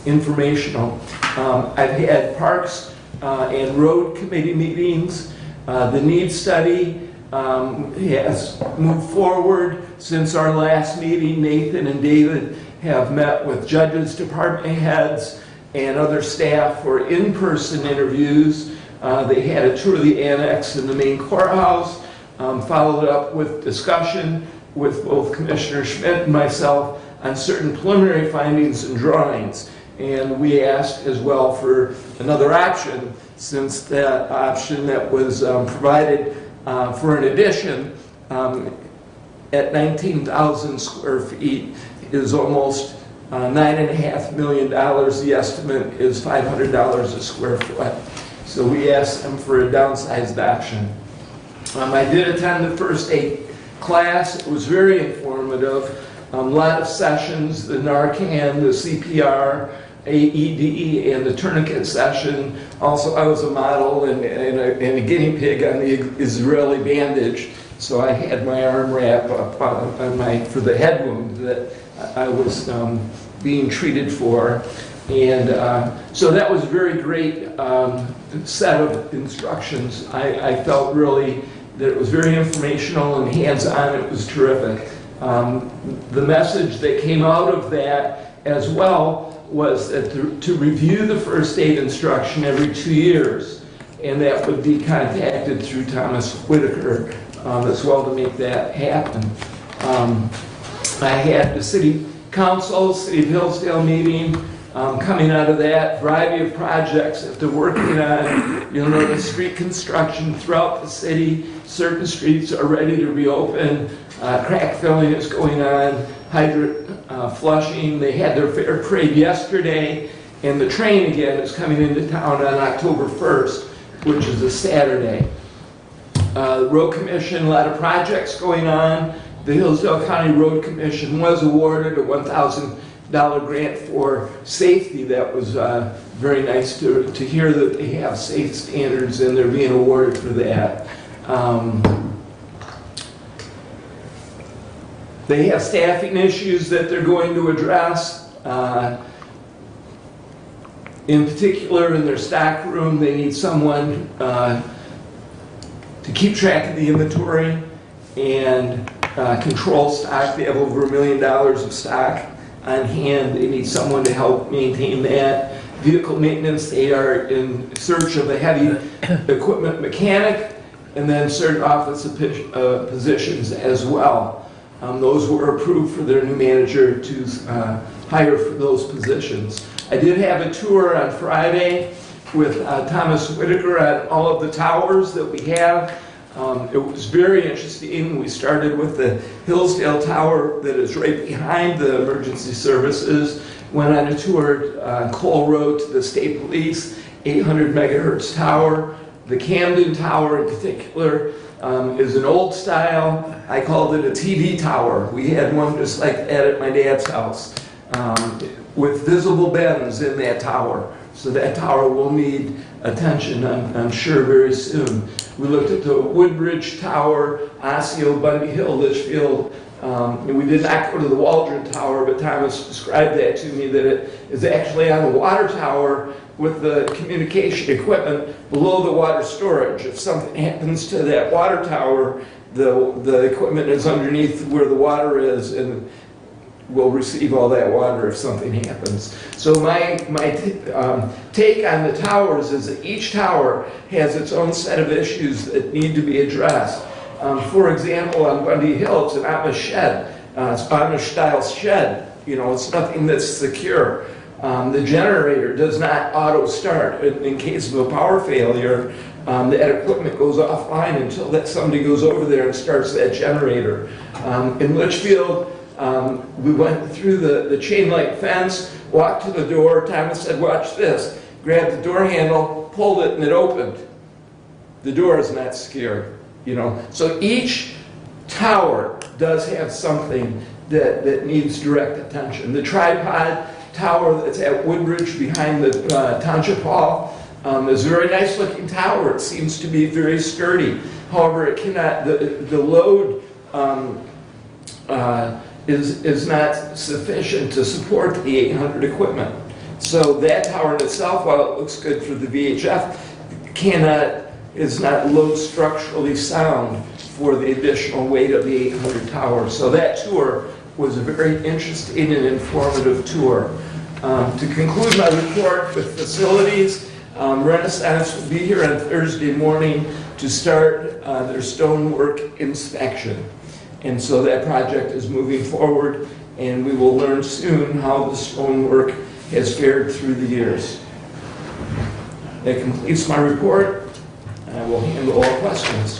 informational. I've had Parks and Road Committee meetings. The needs study has moved forward since our last meeting. Nathan and David have met with judges, department heads, and other staff for in-person interviews. They had a tour of the annex in the main courthouse, followed up with discussion with both Commissioner Schmidt and myself on certain preliminary findings and drawings. And we asked as well for another option, since that option that was provided for an addition at 19,000 square feet is almost $9.5 million. The estimate is $500 a square foot. So we asked them for a downsized option. I did attend the first aid class. It was very informative. A lot of sessions, the Narcan, the CPR, AED, and the tourniquet session. Also, I was a model and a guinea pig on the Israeli bandage, so I had my arm wrap up on for the head wound that I was being treated for. And so that was a very great set of instructions. I felt really that it was very informational and hands-on. It was terrific. The message that came out of that as well was that to review the first aid instruction every 2 years, and that would be contacted through Thomas Whitaker as well to make that happen. I had the City Council, City of Hillsdale meeting. Coming out of that, variety of projects that they're working on. You'll notice street construction throughout the city. Certain streets are ready to reopen. Crack filling is going on. Hydrant flushing. They had their fair parade yesterday. And the train again is coming into town on October 1st, which is a Saturday. Road Commission, a lot of projects going on. The Hillsdale County Road Commission was awarded a $1,000 grant for safety. That was very nice to hear that they have safe standards and they're being awarded for that. They have staffing issues that they're going to address. In particular, in their stock room, they need someone to keep track of the inventory and control stock. They have over $1 million of stock on hand. They need someone to help maintain that. Vehicle maintenance, they are in search of a heavy equipment mechanic, and then certain office positions as well. Those were approved for their new manager to hire for those positions. I did have a tour on Friday with Thomas Whitaker at all of the towers that we have. It was very interesting. We started with the Hillsdale Tower that is right behind the emergency services. Went on a tour on Cole Road to the State Police 800 megahertz tower. The Camden Tower in particular is an old style. I called it a TV tower. We had one just like that at my dad's house with visible bends in that tower. So that tower will need attention, I'm sure, very soon. We looked at the Woodbridge Tower, Osseo, Bundy Hill, Litchfield. And we did not go to the Waldron Tower, but Thomas described that to me, that it is actually on the water tower with the communication equipment below the water storage. If something happens to that water tower, the equipment is underneath where the water is and will receive all that water if something happens. So my take on the towers is that each tower has its own set of issues that need to be addressed. For example, on Bundy Hill, it's an Amish shed. It's Amish-style shed. You know, it's nothing that's secure. The generator does not auto-start. In case of a power failure, that equipment goes offline until somebody goes over there and starts that generator. In Litchfield, we went through the chain link fence, walked to the door. Thomas said, watch this. Grabbed the door handle, pulled it, and it opened. The door is not secure, you know. So each tower does have something that needs direct attention. The tripod tower that's at Woodbridge behind the Township Hall is a very nice looking tower. It seems to be very sturdy. However, it cannot, the load is not sufficient to support the 800 equipment. So that tower in itself, while it looks good for the VHF, is not load structurally sound for the additional weight of the 800 tower. So that tour was a very interesting and informative tour. To conclude my report with facilities, Renaissance will be here on Thursday morning to start their stonework inspection. And so that project is moving forward, and we will learn soon how the stonework has fared through the years. That completes my report, and I will handle all questions.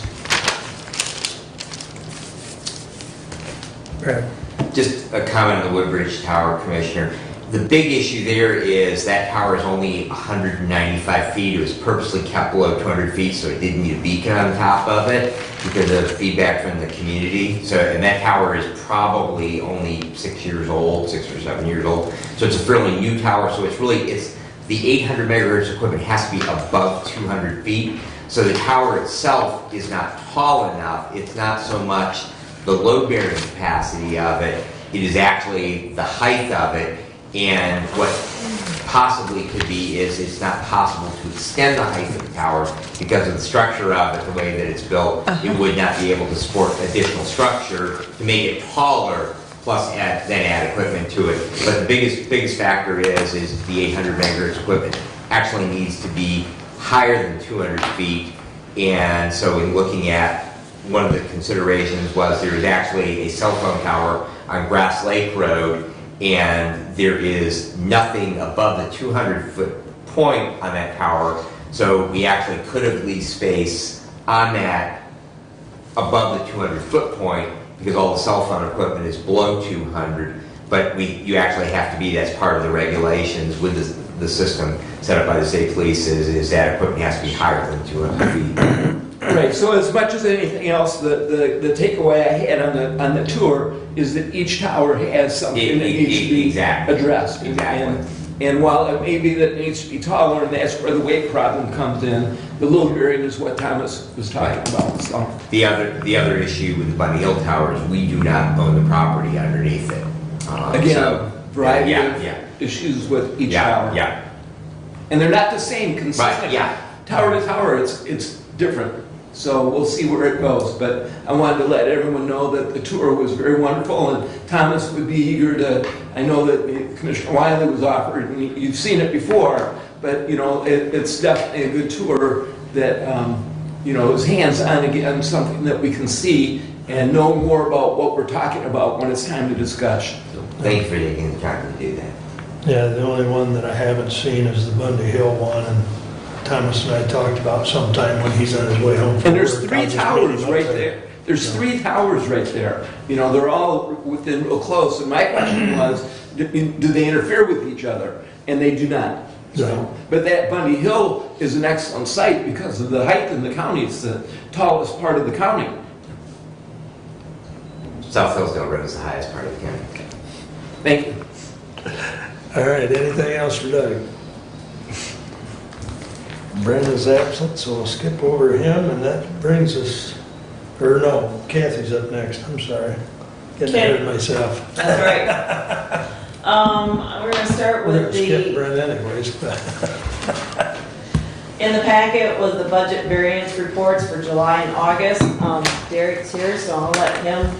Brad. Just a comment on the Woodbridge Tower, Commissioner. The big issue there is that tower is only 195 feet. It was purposely kept below 200 feet, so it didn't need a beacon on top of it because of feedback from the community. So, and that tower is probably only 6 years old, 6 or 7 years old. So it's a fairly new tower. So it's the 800 megahertz equipment has to be above 200 feet. So the tower itself is not tall enough. It's not so much the load-bearing capacity of it. It is actually the height of it. And what possibly could be is it's not possible to extend the height of the tower because of the structure of it, the way that it's built. It would not be able to support additional structure to make it taller then add equipment to it. But the biggest factor is the 800 megahertz equipment actually needs to be higher than 200 feet. And so in looking at, one of the considerations was there is actually a cell phone tower on Grass Lake Road, and there is nothing above the 200-foot point on that tower. So we actually could have leased space on that above the 200-foot point, because all the cell phone equipment is below 200, but you actually have to be, that's part of the regulations with the system set up by the state police is that equipment has to be higher than 200 feet. Right, so as much as anything else, the takeaway I had on the tour is that each tower has something that needs to be addressed. Exactly. And while it may be that it needs to be taller, and that's where the weight problem comes in, the little variant is what Thomas was talking about, so. The other issue with the Bunny Hill Tower is we do not own the property underneath it. Again, variety of yeah. issues with each tower. Yeah. And they're not the same consistently. Right, yeah. Tower to tower, it's different. So we'll see where it goes. But I wanted to let everyone know that the tour was very wonderful, and Thomas would be eager to, I know that Commissioner Wiley was offered, and you've seen it before, but you know, it's definitely a good tour that, you know, is hands-on again, something that we can see and know more about what we're talking about when it's time to discuss. So thank you for taking the time to do that. Yeah, the only one that I haven't seen is the Bundy Hill one, and Thomas and I talked about sometime when he's on his way home from And there's work, three I'll just meet towers him up right there. There's three towers right there. You know, they're all within real close. And my question was, do they interfere with each other? And they do not. So, but that Bundy Hill is an excellent site because of the height in the county. It's the tallest part of the county. South Hillsdale Road is the highest part of the county. Thank you. All right, anything else for Doug? Brenda's absent, so we'll skip over him, and that brings us, or no, Kathy's up next, I'm sorry. Getting ahead of myself. That's right. We're gonna start We're with gonna skip the, Brenda anyways, but in the packet was the budget variance reports for July and August. Derek's here, so I'll let him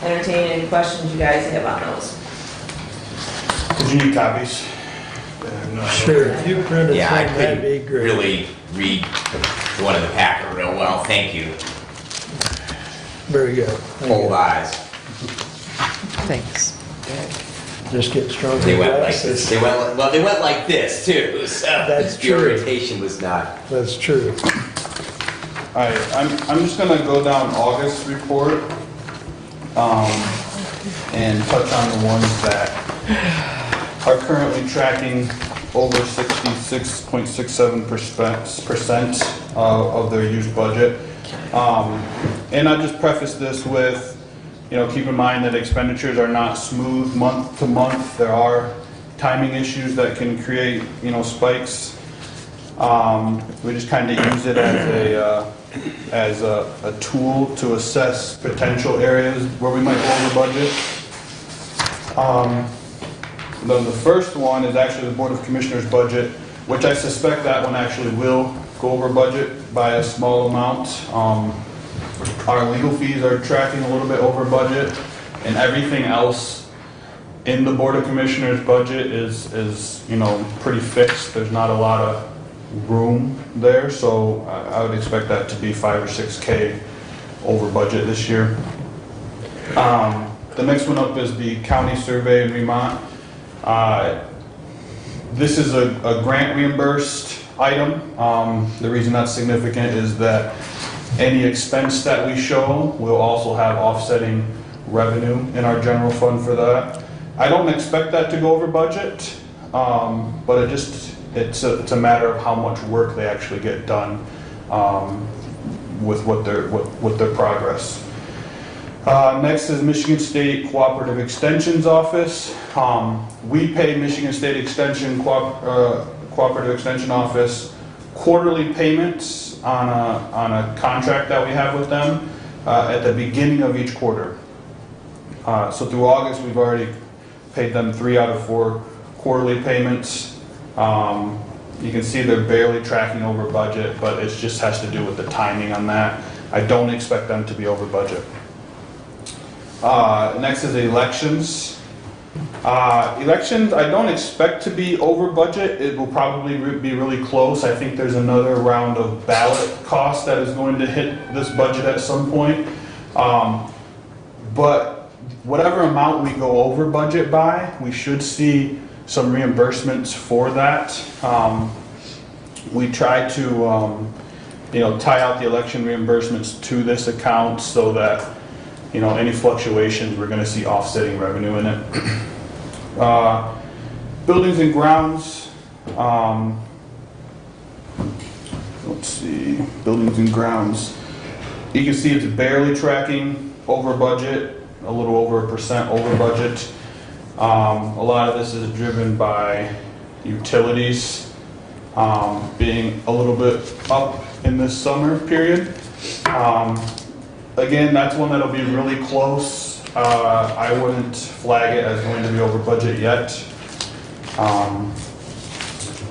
entertain any questions you guys have on those. Did you need copies? No. sure, if you print a Yeah, I thing, that'd be couldn't great. really read the one in the packet real well. Thank you. Very good. Thank Full you. eyes. Thanks. Just get stronger. They went like glasses. this. They went like this too. So That's the true. orientation was not. That's true. All right, I'm just gonna go down August report, and touch on the ones that are currently tracking over 66.67% of their used budget. And I just preface this with, you know, keep in mind that expenditures are not smooth month to month. There are timing issues that can create, you know, spikes. We just kind of use it as a tool to assess potential areas where we might go over budget. Then the first one is actually the Board of Commissioners budget, which I suspect that one actually will go over budget by a small amount. Our legal fees are tracking a little bit over budget, and everything else in the Board of Commissioners budget is you know, pretty fixed. There's not a lot of room there, so I would expect that to be 5 or 6K over budget this year. The next one up is the county survey in Vermont. This is a grant reimbursed item. The reason that's significant is that any expense that we show will also have offsetting revenue in our general fund for that. I don't expect that to go over budget, but it's a matter of how much work they actually get done with their progress. Next is Michigan State Cooperative Extension's office. We pay Michigan State Extension Cooperative Extension Office quarterly payments on a contract that we have with them at the beginning of each quarter. So through August, we've already paid them 3 out of 4 quarterly payments. You can see they're barely tracking over budget, but it just has to do with the timing on that. I don't expect them to be over budget. Next is elections. Elections, I don't expect to be over budget. It will probably be really close. I think there's another round of ballot costs that is going to hit this budget at some point. But whatever amount we go over budget by, we should see some reimbursements for that. We try to, tie out the election reimbursements to this account so that, any fluctuations, we're gonna see offsetting revenue in it. Buildings and grounds, let's see, buildings and grounds. You can see it's barely tracking over budget, a little over 1% over budget. A lot of this is driven by utilities being a little bit up in this summer period. Again, that's one that'll be really close. I wouldn't flag it as going to be over budget yet.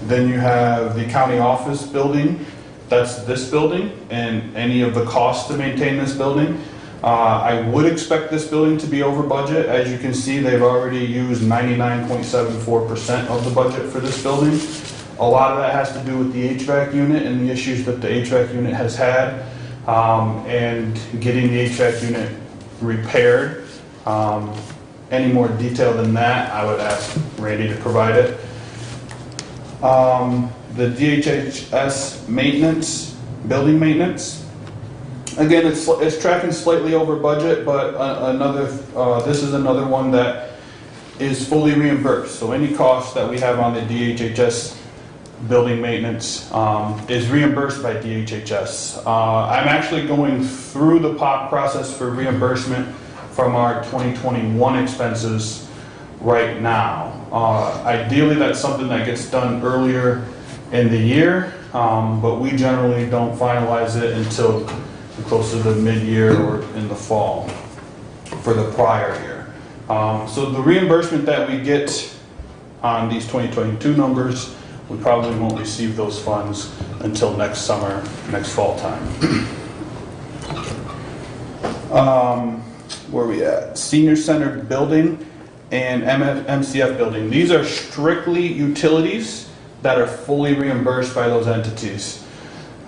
Then you have the county office building. That's this building and any of the costs to maintain this building. I would expect this building to be over budget. As you can see, they've already used 99.74% of the budget for this building. A lot of that has to do with the HVAC unit and the issues that the HVAC unit has had, and getting the HVAC unit repaired. Any more detail than that, I would ask Randy to provide it. The DHHS maintenance, building maintenance. Again, it's tracking slightly over budget, but this is another one that is fully reimbursed. So any cost that we have on the DHHS building maintenance is reimbursed by DHHS. I'm actually going through the POP process for reimbursement from our 2021 expenses right now. Ideally, that's something that gets done earlier in the year, but we generally don't finalize it until close to the mid-year or in the fall for the prior year. So the reimbursement that we get on these 2022 numbers, we probably won't receive those funds until next summer, next fall time. Where are we at? Senior Center building and MCF building. These are strictly utilities that are fully reimbursed by those entities.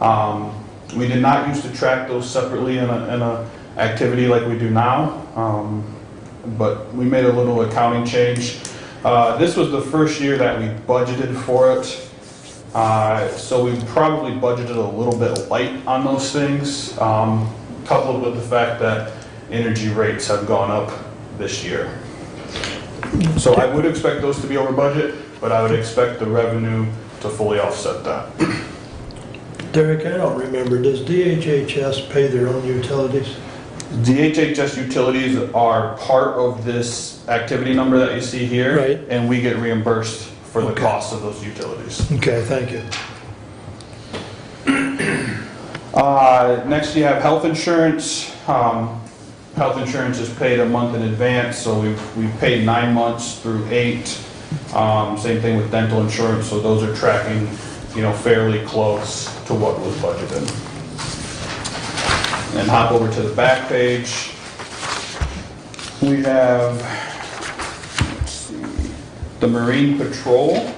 We did not used to track those separately in a activity like we do now, but we made a little accounting change. This was the first year that we budgeted for it, so we probably budgeted a little bit light on those things, coupled with the fact that energy rates have gone up this year. So I would expect those to be over budget, but I would expect the revenue to fully offset that. Derek, I don't remember, does DHHS pay their own utilities? DHHS utilities are part of this activity number that you see here, Right. and we get reimbursed for the Okay. cost of those utilities. Okay, thank you. Next you have health insurance. Health insurance is paid a month in advance, so we've paid 9 months through 8. Same thing with dental insurance, so those are tracking, fairly close to what was budgeted. And hop over to the back page. We have, let's see, the Marine Patrol.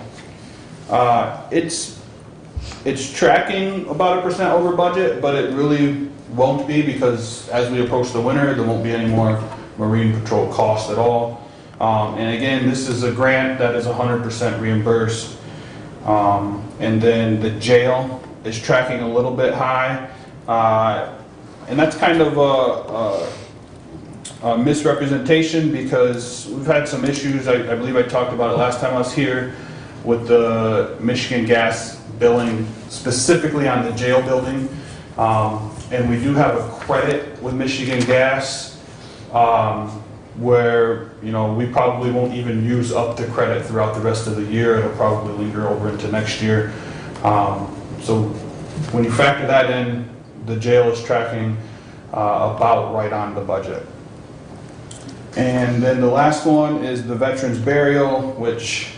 It's tracking about 1% over budget, but it really won't be because as we approach the winter, there won't be any more Marine Patrol costs at all. And again, this is a grant that is 100% reimbursed. And then the jail is tracking a little bit high. And that's kind of a misrepresentation because we've had some issues. I believe I talked about it last time I was here with the Michigan gas billing, specifically on the jail building. And we do have a credit with Michigan Gas where, we probably won't even use up the credit throughout the rest of the year. It'll probably linger over into next year. So when you factor that in, the jail is tracking about right on the budget. And then the last one is the veterans burial, which,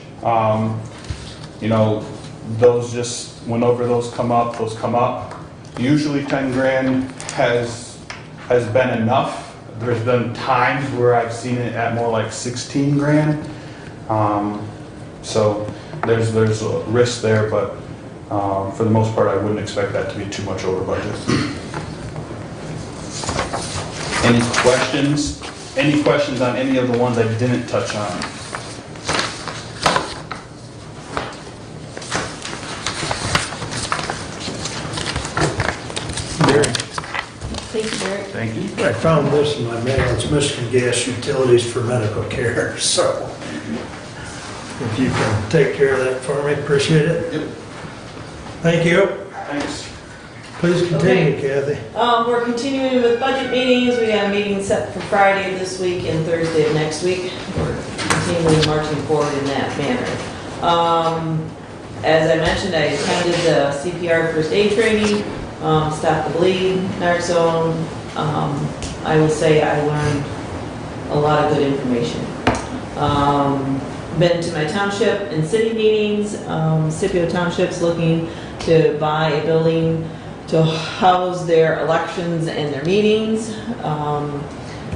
those just, whenever those come up. Usually 10 grand has been enough. there's been times where I've seen it at more like 16 grand. So there's a risk there, but for the most part, I wouldn't expect that to be too much over budget. Any questions? Any questions on any of the ones I didn't touch on? Derek, Thank you, Derek. Thank you. I found this in my mail. It's Michigan Gas Utilities for Medical Care, so if you can take care of that for me, appreciate it. Yep. Thank you. Thanks. Please continue, Kathy. We're continuing with budget meetings. We got a meeting set for Friday of this week and Thursday of next week. We're continually marching forward in that manner. As I mentioned, I attended the CPR first aid training, Stop the Bleed, Naloxone. I will say I learned a lot of good information. Been to my township and city meetings. Scipio Township's looking to buy a building to house their elections and their meetings.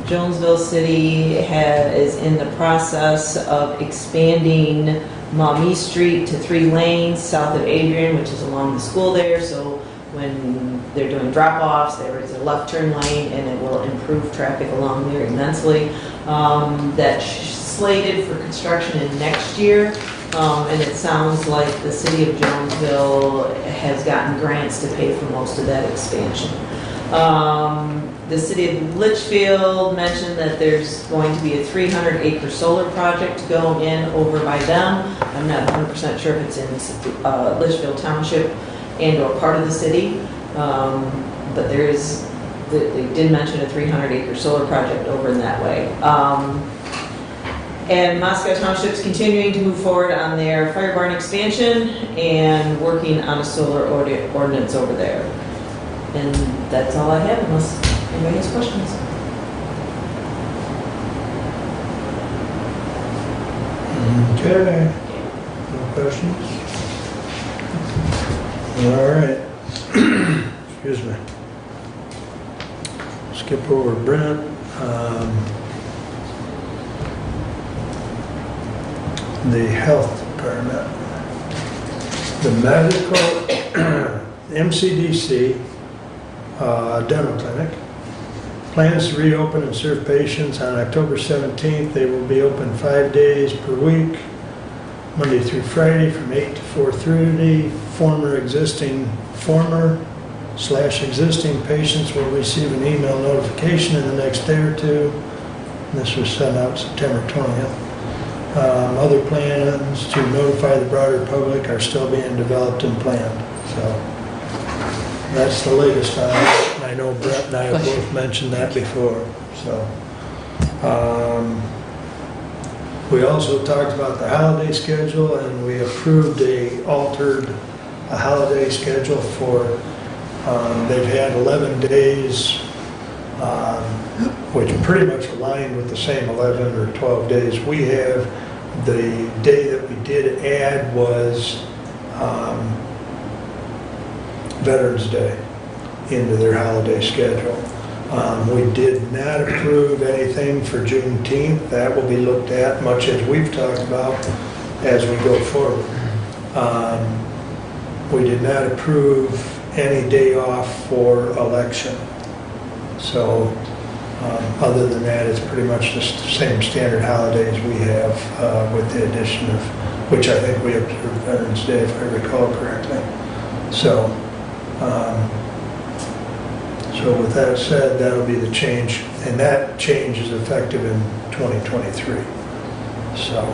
Jonesville City is in the process of expanding Maumee Street to 3 lanes south of Adrian, which is along the school there. So when they're doing drop-offs, there is a left turn lane, and it will improve traffic along there immensely. That's slated for construction in next year. And it sounds like the city of Jonesville has gotten grants to pay for most of that expansion. The city of Litchfield mentioned that there's going to be a 300-acre solar project to go in over by them. I'm not 100% sure if it's in Litchfield Township and or part of the city, but they did mention a 300-acre solar project over in that way. And Moscow Township's continuing to move forward on their fire barn expansion and working on a solar ordinance over there. And that's all I have, unless anybody has questions. Okay. No questions? All right. Excuse me. Skip over Brent. The health department. The medical, MCDC dental clinic plans to reopen and serve patients on October 17th. They will be open 5 days per week, Monday through Friday from 8 to 4:30. Former/existing patients will receive an email notification in the next day or two. This was sent out September 20th. Other plans to notify the broader public are still being developed and planned. So that's the latest on it. I know Brett and I have both mentioned that before. So we also talked about the holiday schedule, and we approved altered holiday schedule for, they've had 11 days, which pretty much aligned with the same 11 or 12 days we have. The day that we did add was Veterans Day into their holiday schedule. We did not approve anything for Juneteenth. That will be looked at, much as we've talked about, as we go forward. We did not approve any day off for election. So other than that, it's pretty much the same standard holidays we have with the addition of, which I think we observed Veterans Day, if I recall correctly. So, so with that said, that'll be the change, and that change is effective in 2023. So,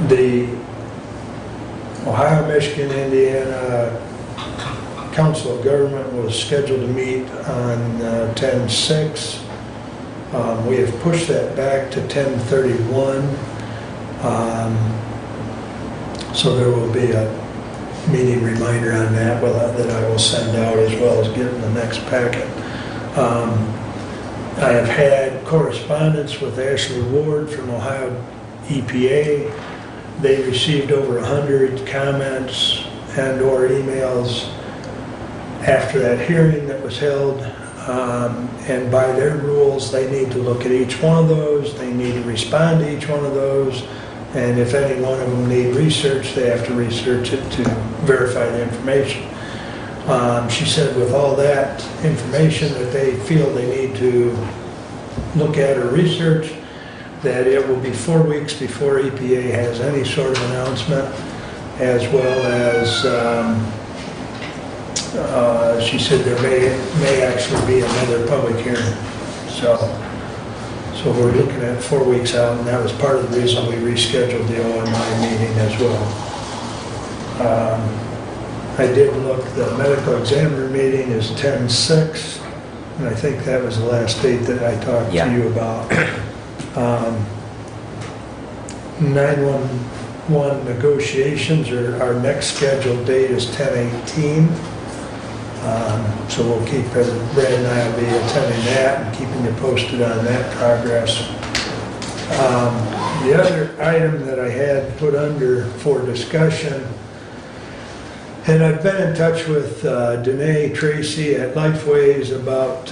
the Ohio, Michigan, Indiana Council of Government was scheduled to meet on 10/6. We have pushed that back to 10/31. So there will be a meeting reminder on that that I will send out, as well as get in the next packet. I have had correspondence with Ashley Ward from Ohio EPA. They received over 100 comments and or emails after that hearing that was held And by their rules, they need to look at each one of those, they need to respond to each one of those, and if any one of them need research, they have to research it to verify the information. She said with all that information that they feel they need to look at or research, that it will be 4 weeks before EPA has any sort of announcement, as well as she said there may actually be another public hearing. So we're looking at 4 weeks out, and that was part of the reason we rescheduled the OMI meeting as well. I did look, the medical examiner meeting is 10/6, and I think that was the last date that I talked to you about. 911 negotiations, our next scheduled date is 10/18. So we'll keep, Brad and I will be attending that and keeping you posted on that progress. The other item that I had put under for discussion, and I've been in touch with Danae Tracy at Lifeways about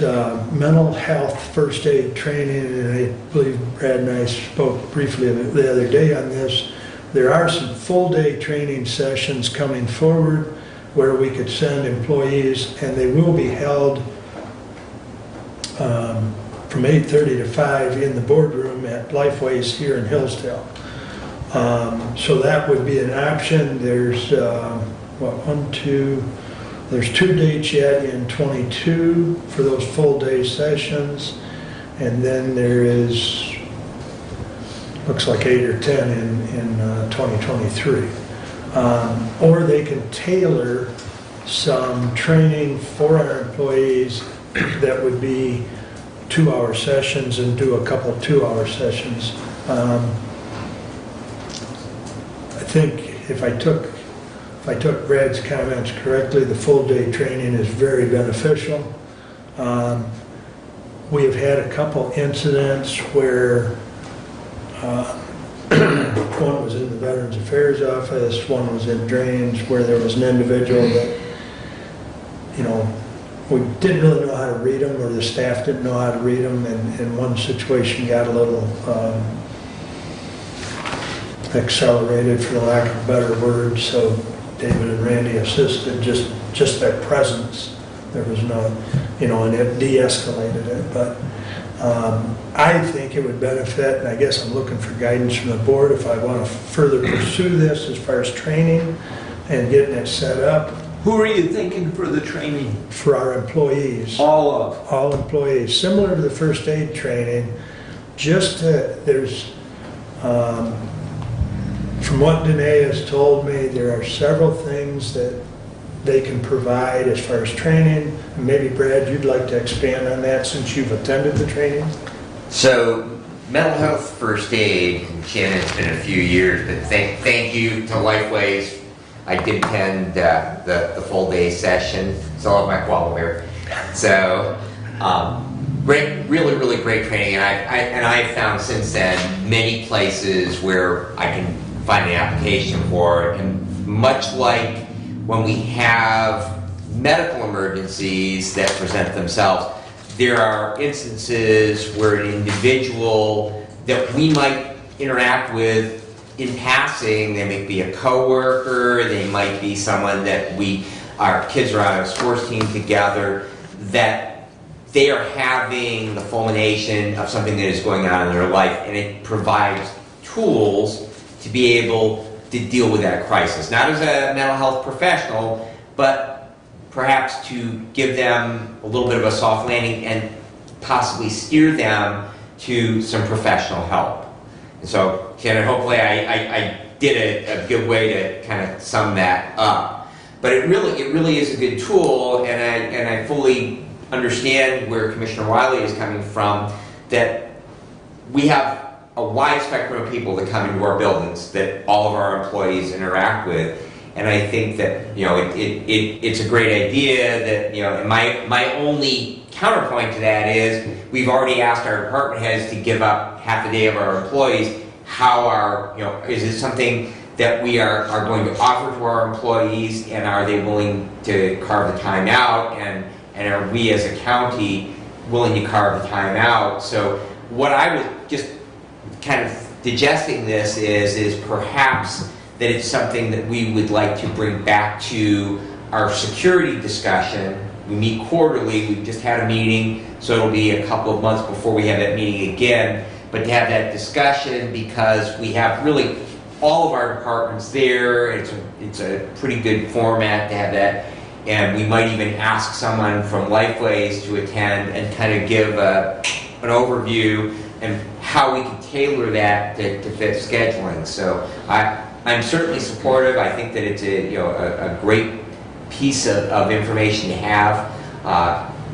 mental health first aid training, and I believe Brad and I spoke briefly the other day on this. There are some full day training sessions coming forward where we could send employees, and they will be held from 8:30 to 5 in the boardroom at Lifeways here in Hillsdale. So that would be an option. There's there's 2 dates yet in 22 for those full day sessions, and then there is, looks like 8 or 10 in 2023. Or they can tailor some training for our employees that would be 2-hour sessions and do a couple 2-hour sessions. I think if I took Brad's comments correctly, the full day training is very beneficial. We have had a couple incidents where one was in the Veterans Affairs office, one was in drains, where there was an individual that, we didn't really know how to read them, or the staff didn't know how to read them, and one situation got a little accelerated, for the lack of a better word, so David and Randy assisted, just their presence. There was no, and it de-escalated it, but I think it would benefit, and I guess I'm looking for guidance from the board if I want to further pursue this as far as training and getting it set up. Who are you thinking for the training? For our employees. All employees, similar to the first aid training, there's, from what Danae has told me, there are several things that they can provide as far as training. And maybe Brad, you'd like to expand on that since you've attended the training? So, mental health first aid, and Shannon, it's been a few years, but thank you to Lifeways. I did attend the full day session, so I have my qualifier. So, really great training, and I've found since then many places where I can find an application for it, and much like when we have medical emergencies that present themselves, there are instances where an individual that we might interact with in passing, they might be a coworker, they might be someone that our kids are on a sports team together, that they are having the fulmination of something that is going on in their life, and it provides tools to be able to deal with that crisis. Not as a mental health professional, but perhaps to give them a little bit of a soft landing and possibly steer them to some professional help. And so, Shannon, hopefully I did a good way to kind of sum that up. But it really is a good tool, and I fully understand where Commissioner Wiley is coming from, that we have a wide spectrum of people that come into our buildings that all of our employees interact with, and I think that it's a great idea that and my only counterpoint to that is we've already asked our department heads to give up half a day of our employees. Is it something that we are going to offer to our employees, and are they willing to carve the time out and and are we as a county willing to carve the time out? So what I was just kind of digesting this is perhaps that it's something that we would like to bring back to our security discussion. We meet quarterly, we've just had a meeting, so it'll be a couple of months before we have that meeting again, but to have that discussion because we have really all of our departments there. It's a pretty good format to have that, and we might even ask someone from Lifeways to attend and kind of give an overview and how we can tailor that to fit scheduling. So I'm certainly supportive. I think that it's a great piece of information to have,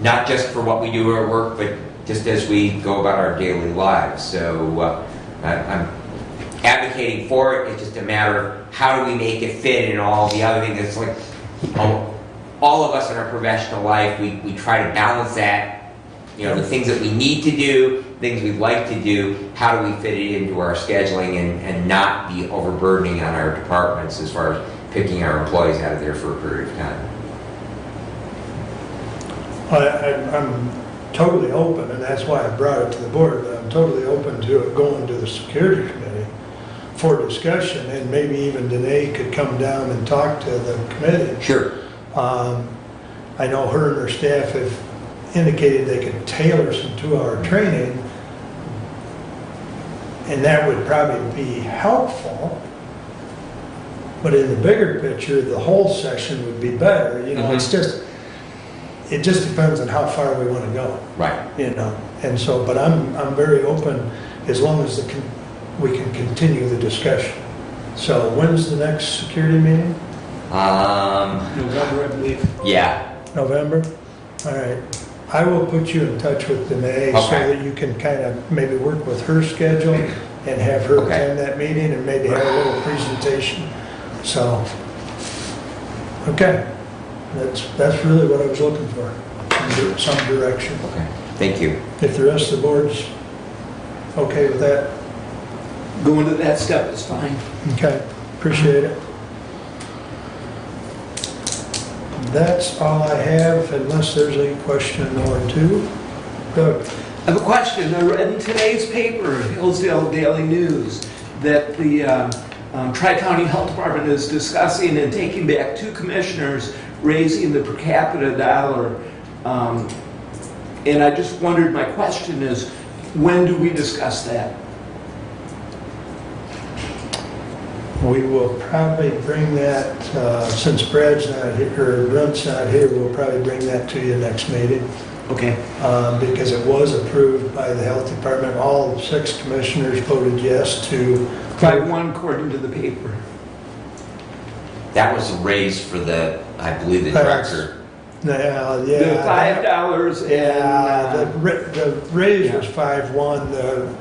not just for what we do at work, but just as we go about our daily lives. So I'm advocating for it. It's just a matter of how do we make it fit in all the other things. It's like all of us in our professional life, we try to balance that. The things that we need to do, things we'd like to do, how do we fit it into our scheduling and not be overburdening on our departments as far as picking our employees out of there for a period of time. I'm totally open, and that's why I brought it to the board, but I'm totally open to it going to the security committee for discussion, and maybe even Danae could come down and talk to the committee. Sure. I know her and her staff have indicated they could tailor some 2-hour training, and that would probably be helpful. But in the bigger picture, the whole session would be better. It just depends on how far we want to go. Right. And so, but I'm very open as long as we can continue the discussion. So when's the next security meeting? November, I believe. Yeah. November? All right. I will put you in touch with Danae so Okay. that you can kind of maybe work with her schedule and have her Okay. attend that meeting and maybe have a little presentation. So, okay. That's really what I was looking for, some direction. Okay. Thank you. If the rest of the board's okay with that, Going to that step is fine. okay, appreciate it. That's all I have, unless there's a question or two. Doug? I have a question. I read in today's paper, Hillsdale Daily News, that the Tri-County Health Department is discussing and taking back 2 commissioners, raising the per capita dollar. And I just wondered, my question is, when do we discuss that? We will probably bring that, since Brad's not here, or Brent's not here, we'll probably bring that to you next meeting. Okay. Because it was approved by the health department. All 6 commissioners voted yes to. 5-1 according to the paper. That was a raise for I believe, the director. Yeah. The $5 and... Yeah, the raise was 5-1,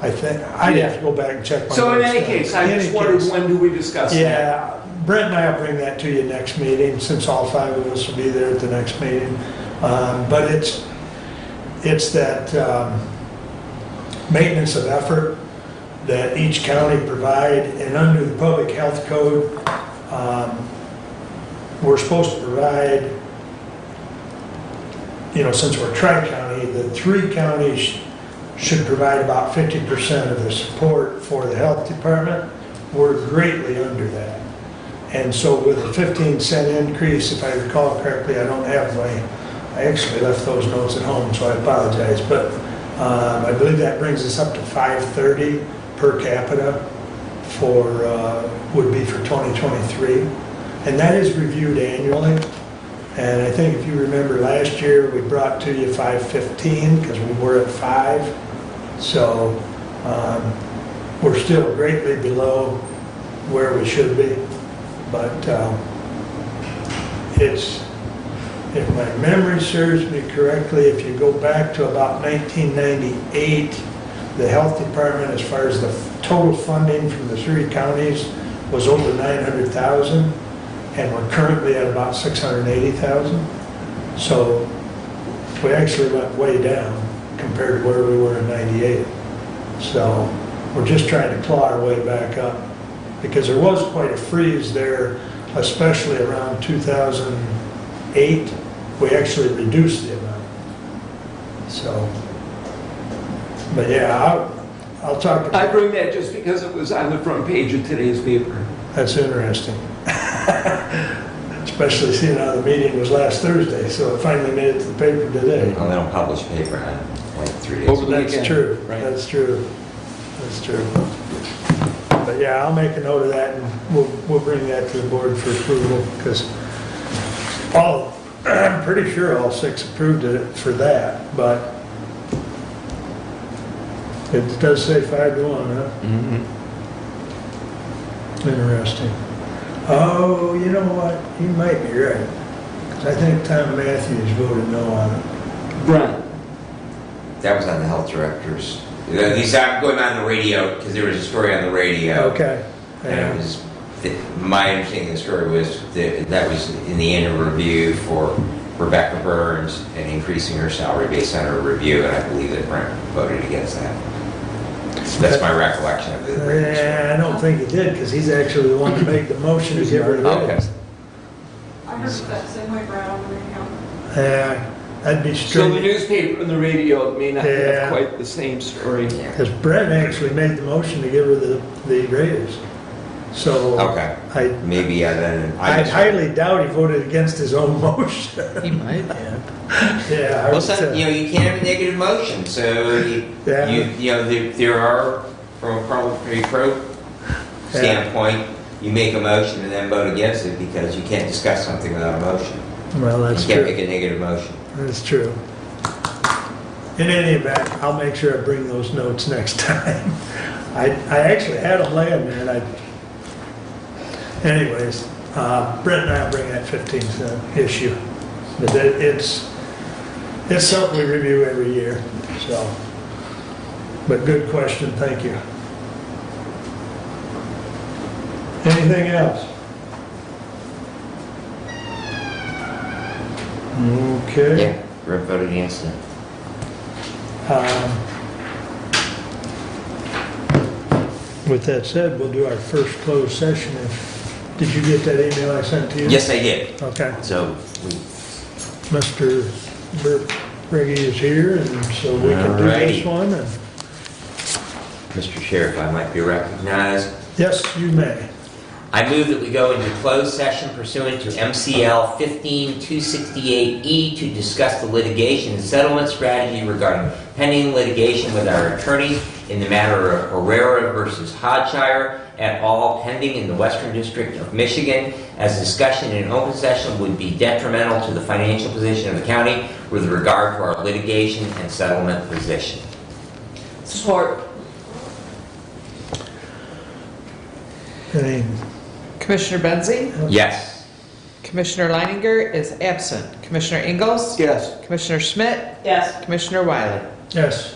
I think, I'd have to go back and check my. So in notes any now. case, I In just any wondered, case, when do we discuss that? Yeah, Brent and I will bring that to you next meeting, since all 5 of us will be there at the next meeting. But it's that maintenance of effort that each county provide, and under the public health code, we're supposed to provide, since we're tri-county, the 3 counties should provide about 50% of the support for the health department. We're greatly under that. And so with a 15-cent increase, if I recall correctly, I actually left those notes at home, so I apologize, but I believe that brings us up to $5.30 per capita would be for 2023. And that is reviewed annually. And I think if you remember last year, we brought to you $5.15 because we were at 5. So we're still greatly below where we should be. But if my memory serves me correctly, if you go back to about 1998, the health department, as far as the total funding from the 3 counties, was over $900,000, and we're currently at about $680,000. So we actually went way down compared to where we were in '98. So we're just trying to claw our way back up, because there was quite a freeze there, especially around 2008 we actually reduced the amount. So, but yeah, I'll talk I to, bring that just because it was on the front page of today's paper. that's interesting. Especially seeing how the meeting was last Thursday, so it finally made it to the paper today. Well, they don't publish paper on like 3 days. Over the That's weekend, true, right. that's true, that's true. But yeah, I'll make a note of that and we'll bring that to the board for approval, because I'm pretty sure all 6 approved it for that, but it does say 5-1, huh? Mhm. Interesting. Oh, you know what, you might be right, because I think Tom Matthews voted no on it. Brian, That was on the health directors. At least I'm going on the radio, because there was a story on the radio. Okay. And it was, my understanding of the story was that was in the annual review for Rebecca Burns and increasing her salary based on her review, and I believe that Brent voted against that. So that's my recollection of the radio story. Yeah, I don't think he did, because he's actually the one that made the motion to get rid of Okay. it. I heard that same way, Brad, on the radio. Yeah, that'd be so the strange, newspaper and the radio may not Yeah. have quite the same story. because Brett actually made the motion to get rid of the raise. So Okay. Maybe then. I highly doubt he voted against his own motion. He might have. Yeah. I Well, would some, say. you can't have a negative motion, so Yeah. there are, from a parliamentary pro standpoint, you make a motion and then vote against it because you can't discuss something without a motion. Well, that's You can't true. make a negative motion. That's true. In any event, I'll make sure I bring those notes next time. I actually had them laying there, and anyways, Brett and I'll bring that 15-cent issue. But it's something we review every year, so. But good question, thank you. Anything else? Okay. Yeah, Brett voted against it. With that said, we'll do our first closed session. Did you get that email I sent to you? Yes, I did. Okay. So, Mr. Briggy is here, and so we can do this Alrighty. one. And Mr. Sheriff, I might be recognized. yes, you may. I move that we go into closed session pursuant to MCL 15268E to discuss the litigation and settlement strategy regarding pending litigation with our attorney in the matter of Herrera versus Hodshire et al. Pending in the Western District of Michigan, as discussion in open session would be detrimental to the financial position of the county with regard to our litigation and settlement position. Support. Any, Commissioner Benzie? Yes. Commissioner Leininger is absent. Commissioner Ingalls? Yes. Commissioner Schmidt? Yes. Commissioner Wiley? yes.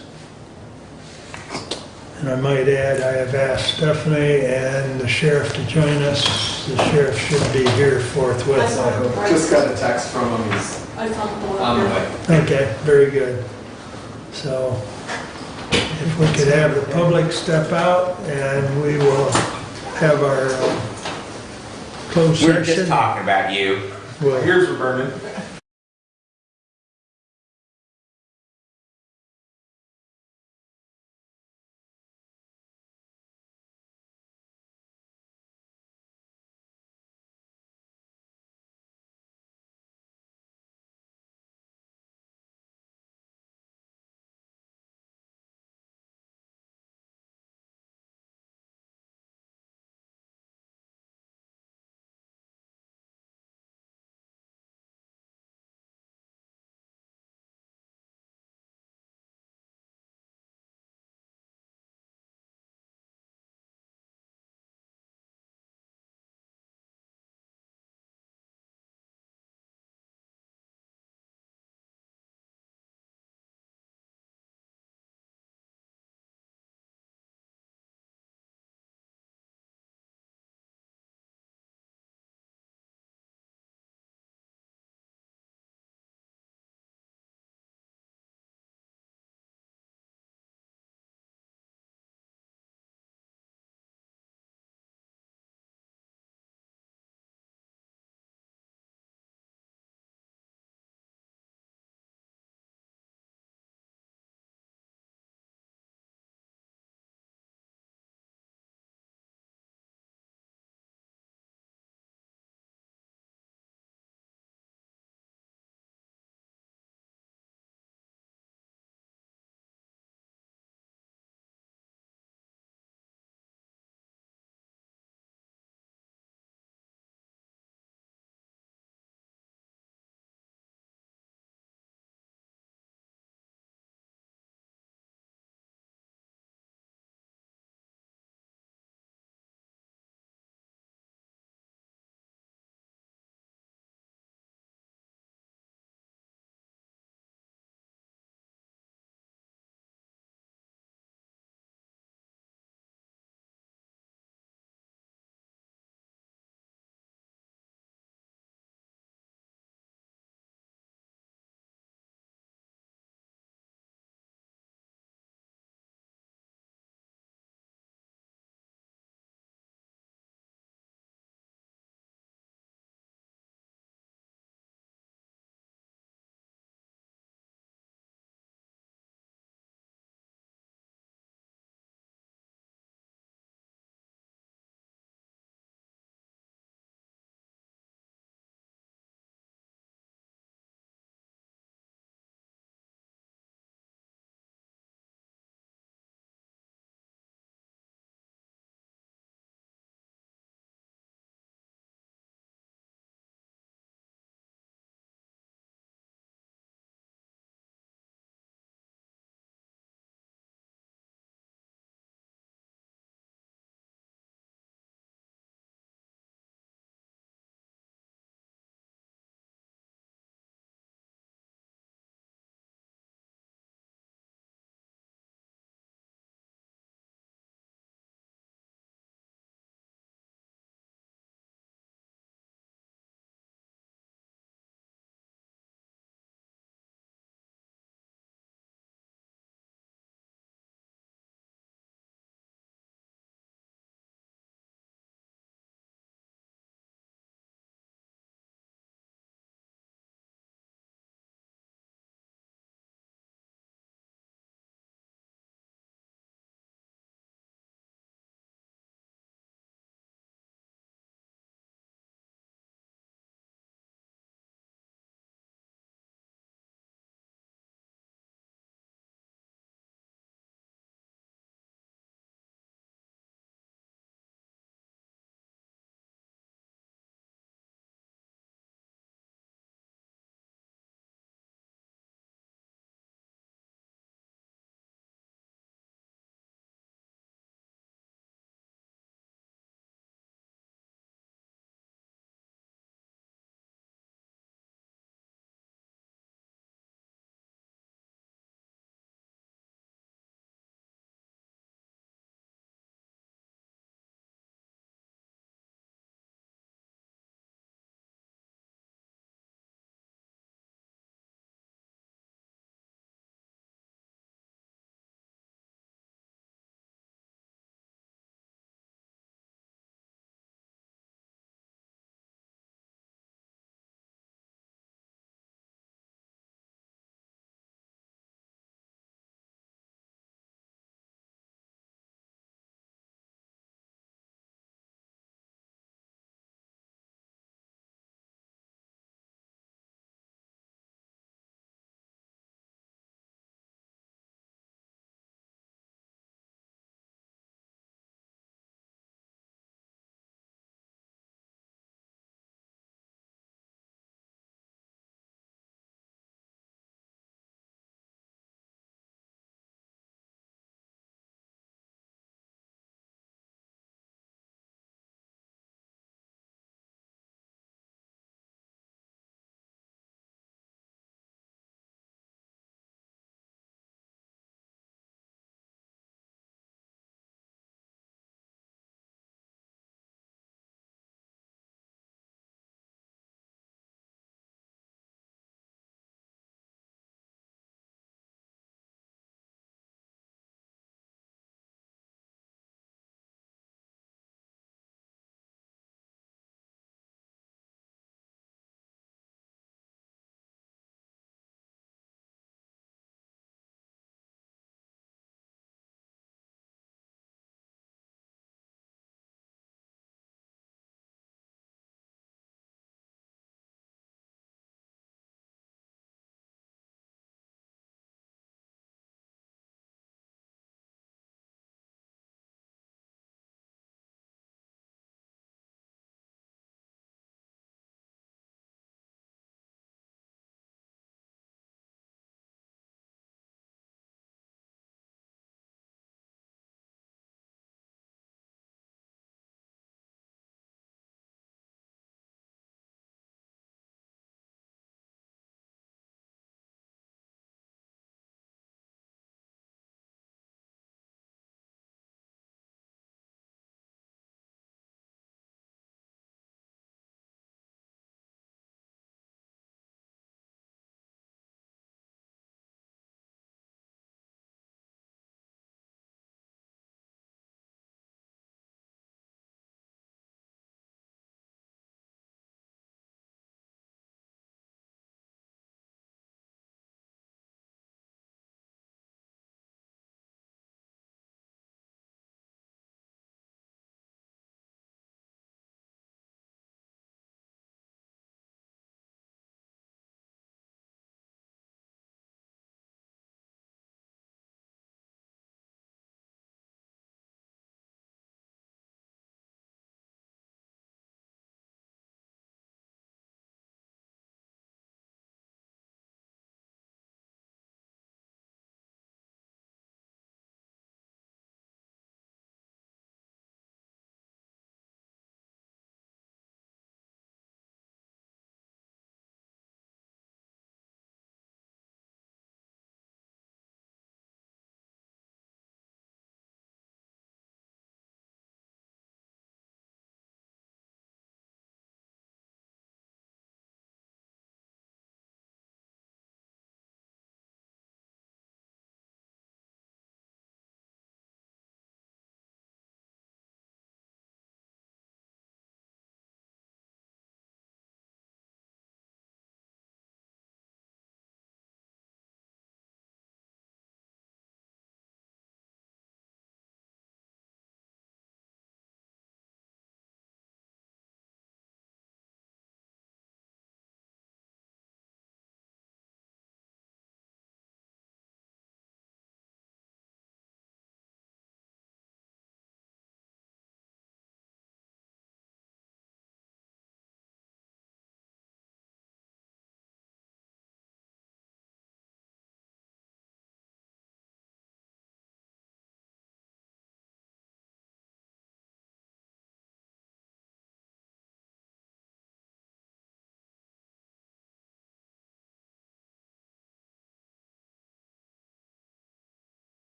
And I might add, I have asked Stephanie and the sheriff to join us. The sheriff should be here forthwith, I hope. Just got a text from him, he's I talked to on the him. way. Okay, very good. So if we could have the public step out, and we will have our closed We're just session. talking about you. We'll- Here's Vernon.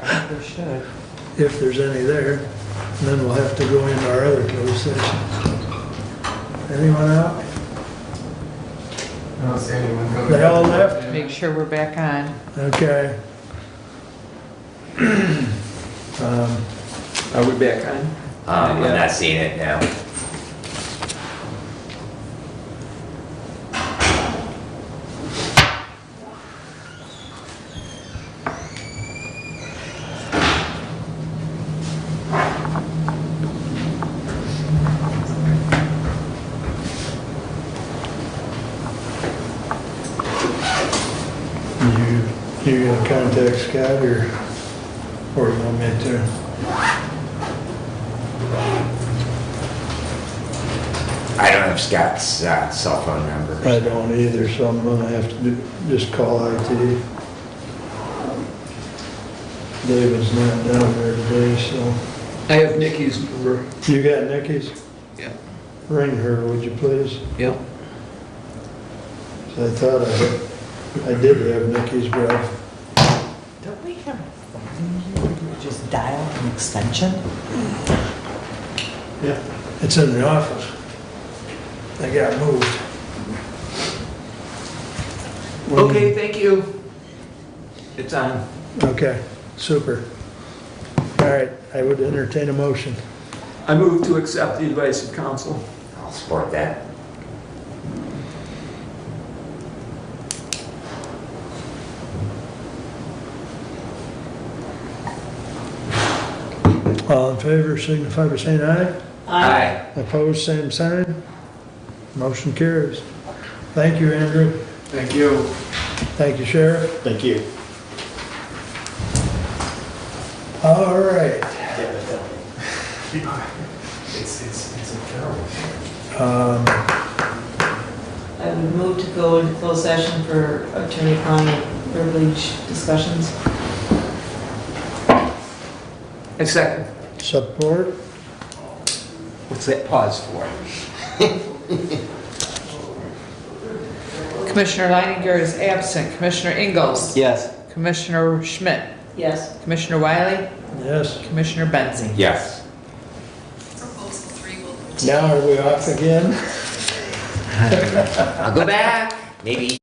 There should. if there's any there. And then we'll have to go into our other closed session. Anyone out? I don't see anyone going. They all left? Make sure we're back on. Okay. Are we back on? I'm not seeing it now. You gonna contact Scott or you want me to? I don't have Scott's cell phone number. I don't either, so I'm gonna have to just call IT. David's not down there today, so. I have Nikki's number. You got Nikki's? Yeah. Ring her, would you please? Yep. So I thought I did have Nikki's, but Don't we have a phone here where you just dial an extension? yeah, it's in the office. They got moved. Okay, thank you. It's on. Okay, super. All right, I would entertain a motion. I move to accept the advice of council. I'll support that. All in favor, signify by saying aye. Aye. Opposed, same sign. Motion carries. Thank you, Andrew. Thank you. Thank you, Sheriff. Thank you. All right. It's a terrible. I would move to go into closed session for attorney-client privilege discussions. A second. Support. What's that pause for? Commissioner Leininger is absent. Commissioner Ingalls? Yes. Commissioner Schmidt? Yes. Commissioner Wiley? Yes. Commissioner Benzie? Yes. Now are we off again? I'll go back. Maybe.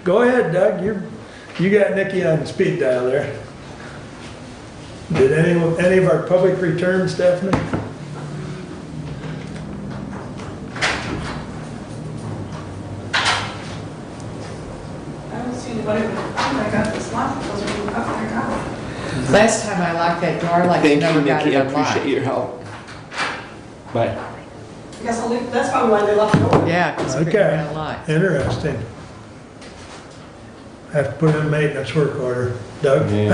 Go ahead, Doug, you got Nikki on speed dial there. Did any of our public return, Stephanie? I don't see anybody, I got this lock, it wasn't even up there, got it. Last time I locked that door, like, I Thank never you, got Nikki, it I appreciate unlocked. your help. Bye. I guess I'll leave, that's probably why they left it open. Yeah, because we Okay. got unlocked. Interesting. Have to put in maintenance work order. Doug? Are we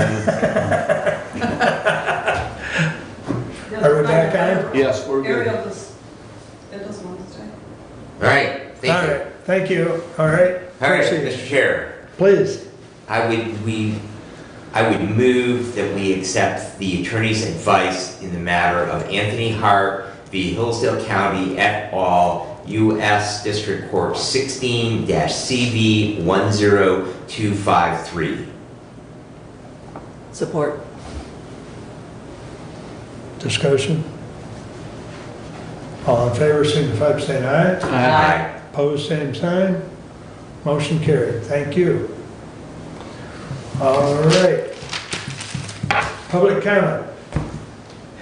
back on? Yes, we're good. Ariel does, it doesn't want to stay. All right, All thank you. right, thank you. All right. All right, Proceed. Mr. Chair, Please. I would move that we accept the attorney's advice in the matter of Anthony Hart v. Hillsdale County et al., U.S. District Court 16-CV 10253. Support. Discussion? All in favor, signify by saying aye. Aye. Opposed, same sign. Motion carried. Thank you. All right. Public comment.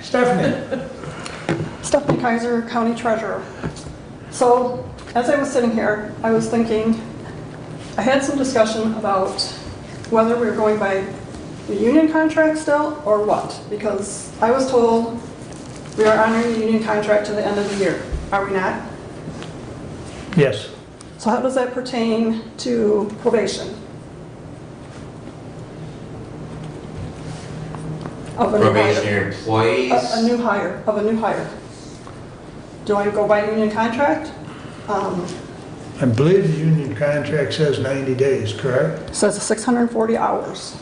Stephanie? Stephanie Kaiser, County Treasurer. So, as I was sitting here, I was thinking, I had some discussion about whether we were going by the union contract still, or what? Because I was told we are honoring the union contract to the end of the year. Are we not? Yes. So how does that pertain to probation? Of a new hire. Probationary employees. A new hire, of a new hire. Do I go by union contract? I believe the union contract says 90 days, correct? Says 640 hours.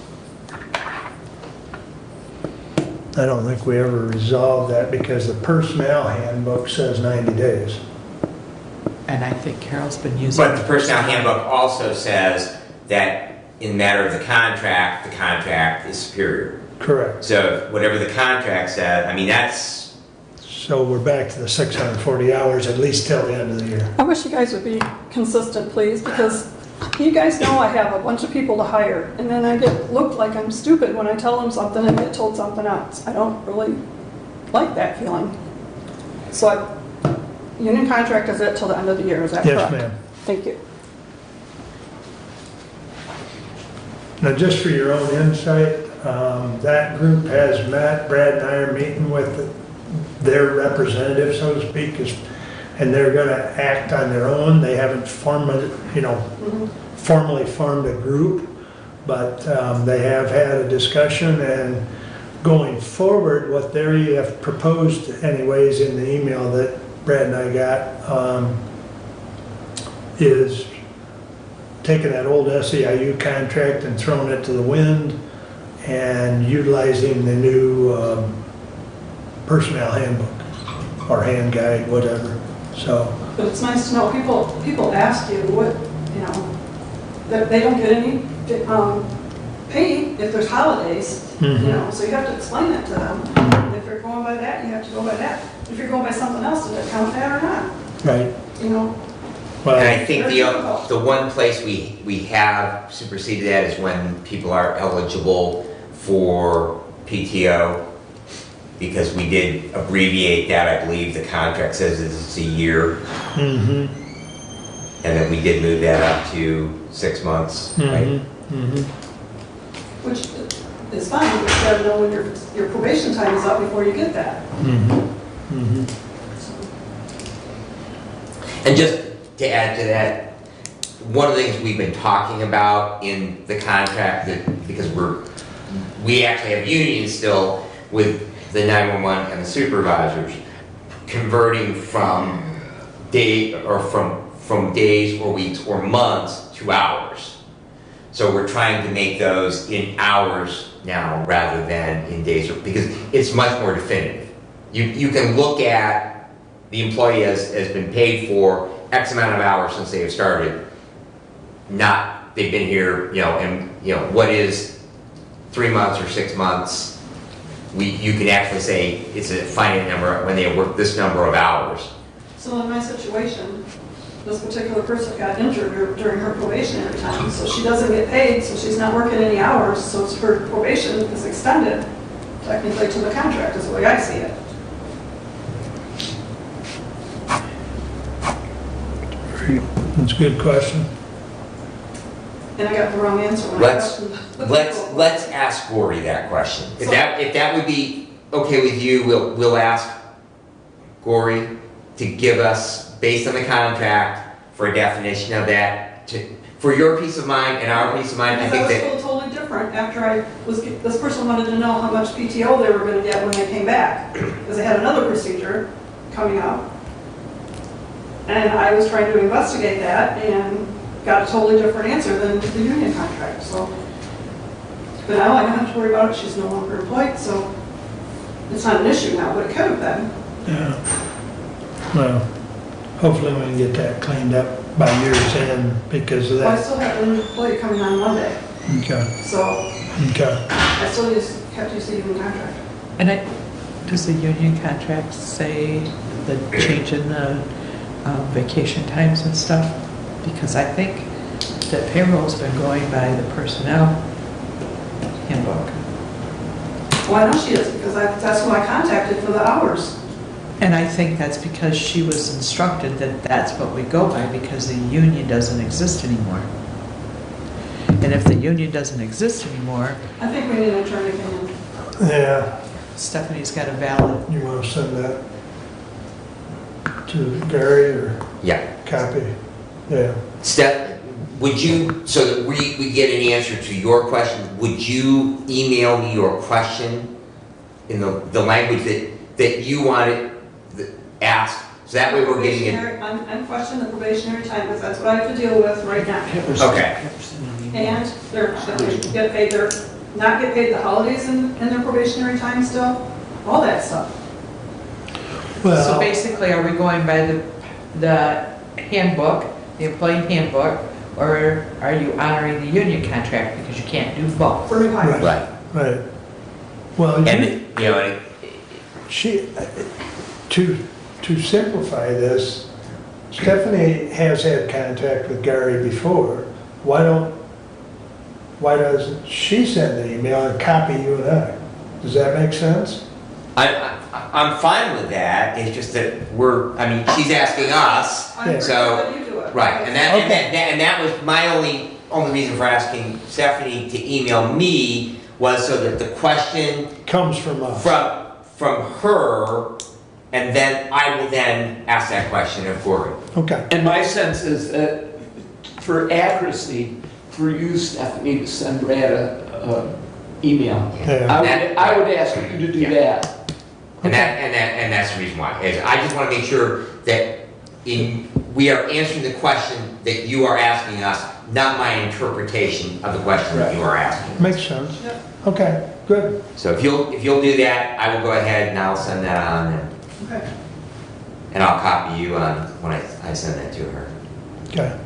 I don't think we ever resolved that because the personnel handbook says 90 days. And I think Carol's been using. But the personnel handbook also says that in the matter of the contract is superior. Correct. So whatever the contract said, I mean, that's, So we're back to the 640 hours, at least till the end of the year. I wish you guys would be consistent, please, because you guys know I have a bunch of people to hire, and then I get looked like I'm stupid when I tell them something and get told something else. I don't really like that feeling. So union contract is it till the end of the year, is that correct? Yes, ma'am. Thank you. Now, just for your own insight, that group has met, Brad and I are meeting with their representative, so to speak, and they're gonna act on their own. They haven't formally formed a group, but they have had a discussion, and going forward, what they have proposed anyways in the email that Brad and I got, is taking that old SEIU contract and throwing it to the wind and utilizing the new personnel handbook or hand guide, whatever. So, But it's nice to know, people ask you what, that they don't get any pay if there's holidays, so you have to explain that to them. If you're going by that, you have to go by that. If you're going by something else, does it count that or not? right. and Well, I think the one place we have superseded that is when people are eligible for PTO, because we did abbreviate that. I believe the contract says it's a year, mhm, and then we did move that up to 6 months, right? Which is fine, but you gotta know when your probation time is up before you get that. And just to add to that, one of the things we've been talking about in the contract, that because we actually have unions still with the 911 and the supervisors, converting from days or weeks or months to hours. So we're trying to make those in hours now rather than in days, because it's much more definitive. You can look at the employee has been paid for X amount of hours since they have started, not they've been here, and what is 3 months or 6 months. You can actually say it's a finite number when they work this number of hours. So in my situation, this particular person got injured during her probationary time, so she doesn't get paid, so she's not working any hours, so her probation is extended technically to the contract, is the way I see it. That's a good question. And I got the wrong answer when I questioned the people. Let's ask Lori that question. If that would be okay with you, we'll ask Gory to give us, based on the contract, for a definition of that, for your peace of mind and our peace of mind. I Because think I was that, told totally different after this person wanted to know how much PTO they were gonna get when they came back. Because they had another procedure coming up. And I was trying to investigate that and got a totally different answer than the union contract, so. But now I don't have to worry about it, she's no longer employed, so it's not an issue now, but it could have been. Yeah. Well, hopefully we can get that cleaned up by year's end because of Well, I that. still have an employee coming on Monday, Okay, so okay. I still have to use the union contract. And does the union contract say the change in the vacation times and stuff? Because I think that payroll's been going by the personnel handbook. Well, I know she is, because that's who I contacted for the hours. And I think that's because she was instructed that that's what we go by because the union doesn't exist anymore. And if the union doesn't exist anymore, I think we need an attorney opinion. Yeah, Stephanie's got a valid. you want to send that to Gary or yeah. copy? Yeah. Steph, would you, so that we get an answer to your question, would you email me your question in the language that you wanted asked? So that way we're getting it. I'm questioning the probationary time, because that's what I have to deal with right now. Okay. And they're not get paid the holidays in their probationary time still, all that stuff. So Well, basically, are we going by the handbook, the employee handbook, or are you honoring the union contract because you can't do both? For new hires. Right. right. Well, And, you know, she, to simplify this, Stephanie has had contact with Gary before. Why doesn't she send the email and copy you and I? Does that make sense? I'm fine with that, it's just that she's asking us, I'm so, pretty sure that you do it. right, and that was my only reason for asking Stephanie to email me was so that the question Comes from us. from her, and then I will then ask that question of Gordon. Okay. And my sense is that for accuracy, for you, Stephanie, to send Brad a email. Yeah. I would ask you to do that. And that's the reason why. Is I just want to make sure that we are answering the question that you are asking us, not my interpretation of the question that you are asking. Makes sense. Yep. Okay, good. So if you'll do that, I will go ahead and I'll send that on, Okay. and I'll copy you on when I send that to her. Okay.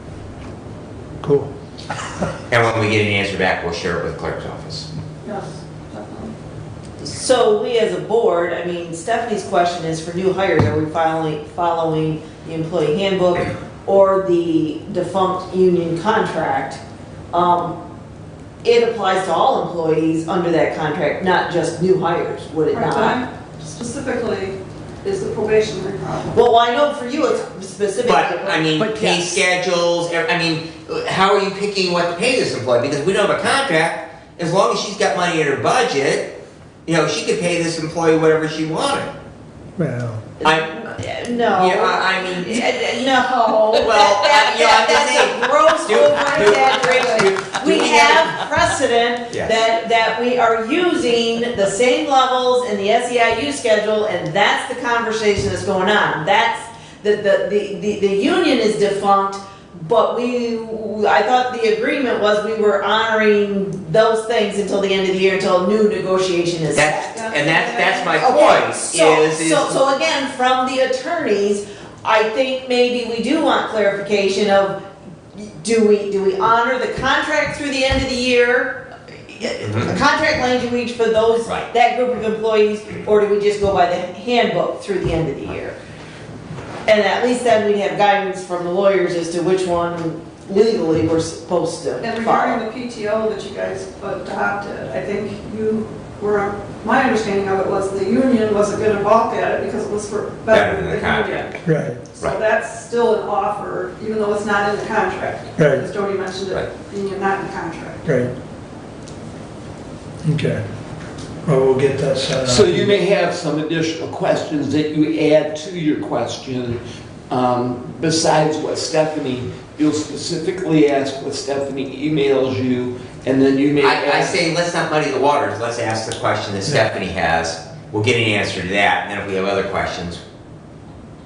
Cool. And when we get an answer back, we'll share it with the clerk's office. Yes, definitely. So we as a board, I mean, Stephanie's question is for new hires, are we following the employee handbook or the defunct union contract? It applies to all employees under that contract, not just new hires, would it Right, but not? I'm specifically, is the probationary problem. Well, I know for you it's specific. But, I mean, But pay yes. schedules, how are you picking what to pay this employee? Because we don't have a contract, as long as she's got money in her budget, she could pay this employee whatever she wanted. Well, No. Yeah, I mean, No. Well, That's a gross over exaggeration. do We we have precedent Yes. that we are using the same levels in the SEIU schedule, and that's the conversation that's going on. That's, the union is defunct, but I thought the agreement was we were honoring those things until the end of the year, until a new negotiation is set. that's my Okay, point, so again, from the attorneys, I think maybe we do want clarification of, do we honor the contract through the end of the year? The contract language for those, Right. that group of employees, or do we just go by the handbook through the end of the year? And at least then we'd have guidance from the lawyers as to which one legally we're supposed to And follow. regarding the PTO that you guys adopted, I think you were, my understanding of it was the union wasn't going to balk at it because it was for better than the union. Right, So Right. that's still an offer, even though it's not in the contract. Right. As Jody mentioned it, being not in the contract. right. Okay. Well, we'll get that set up. So you may have some additional questions that you add to your question, besides what Stephanie, you'll specifically ask what Stephanie emails you, and then you may I ask. say, let's not muddy the waters, let's ask the question that Stephanie has. We'll get an answer to that, and then if we have other questions,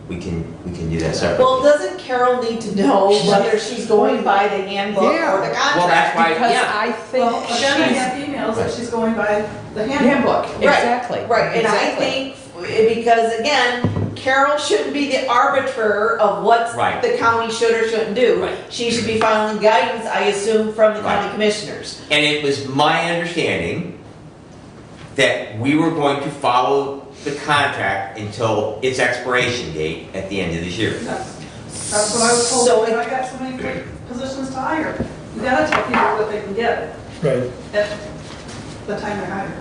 we can do that separately. Well, doesn't Carol need to know whether she's going by the handbook or the contract? Well, that's why, Because yeah. I think Well, again, I she's, have emails that she's going by the handbook. handbook, exactly. Right, and I exactly. think, because again, Carol shouldn't be the arbiter of what Right. the county should or shouldn't do. Right. She should be following guidance, I assume, from the county Right. commissioners. And it was my understanding that we were going to follow the contract until its expiration date at the end of this year. That's what I was told, So because I got so many good positions to hire. You gotta tell people what they can get Right, at the time they hire.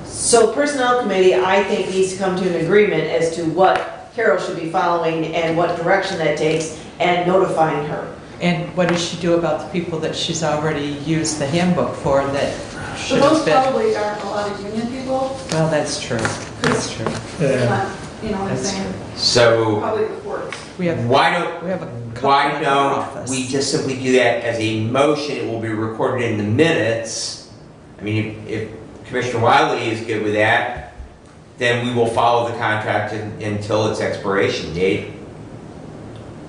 So Personnel Committee, I think, needs to come to an agreement as to what Carol should be following and what direction that takes, and notifying her. And what does she do about the people that she's already used the handbook for that So should those have been? probably aren't a lot of union people, Well, that's true, that's true. they're yeah. not, you know what I'm That's saying? So Probably the courts. We have, why don't, we have a couple why in our don't office. we just simply do that as a motion? It will be recorded in the minutes. I mean, if Commissioner Wiley is good with that, then we will follow the contract until its expiration date.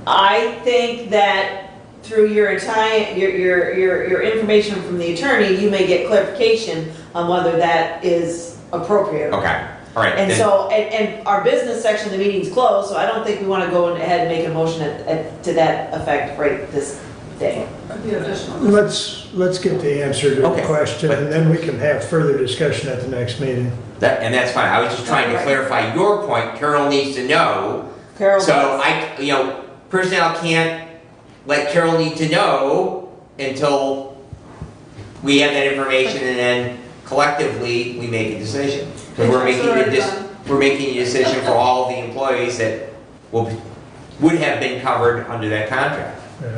I think that through your information from the attorney, you may get clarification on whether that is appropriate. Okay, all right. And then- so, and our business section of the meeting's closed, so I don't think we want to go ahead and make a motion to that effect right this day. Could be additional. Let's get the answer to the Okay, question, but- and then we can have further discussion at the next meeting. And that's fine. I was just trying to clarify your point. Carol needs to know. Carol, So personnel can't let Carol need to know until we have that information, and then collectively we make a decision. Because we're making a decision for all the employees that would have been covered under that contract. Yeah.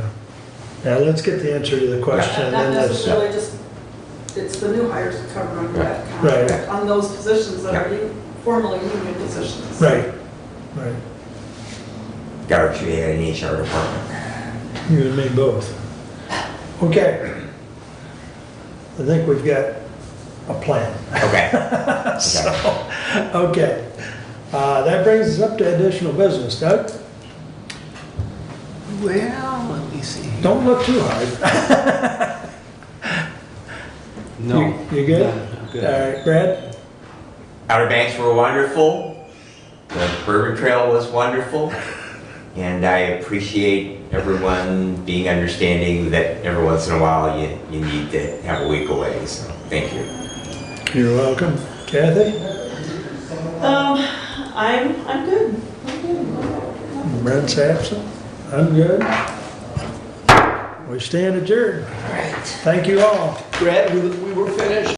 Now, let's get the answer to the question, and Not then let's, necessarily just, it's the new hires covered under that Right. contract, on those positions that are formerly union positions. right, right. Gotta create an HR department. You and me both. Okay. I think we've got a plan. Okay. So, okay. That brings us up to additional business. Doug, Well, let me see. don't look too hard. No. You good? I'm All good. right, Brad? Outer Banks were wonderful. The Bourbon Trail was wonderful. And I appreciate everyone being understanding that every once in a while you need to have a week away. So thank you. You're welcome. Kathy? I'm good. Brent's absent. I'm good. We stand adjourned. Thank you all. Brad, we were finished.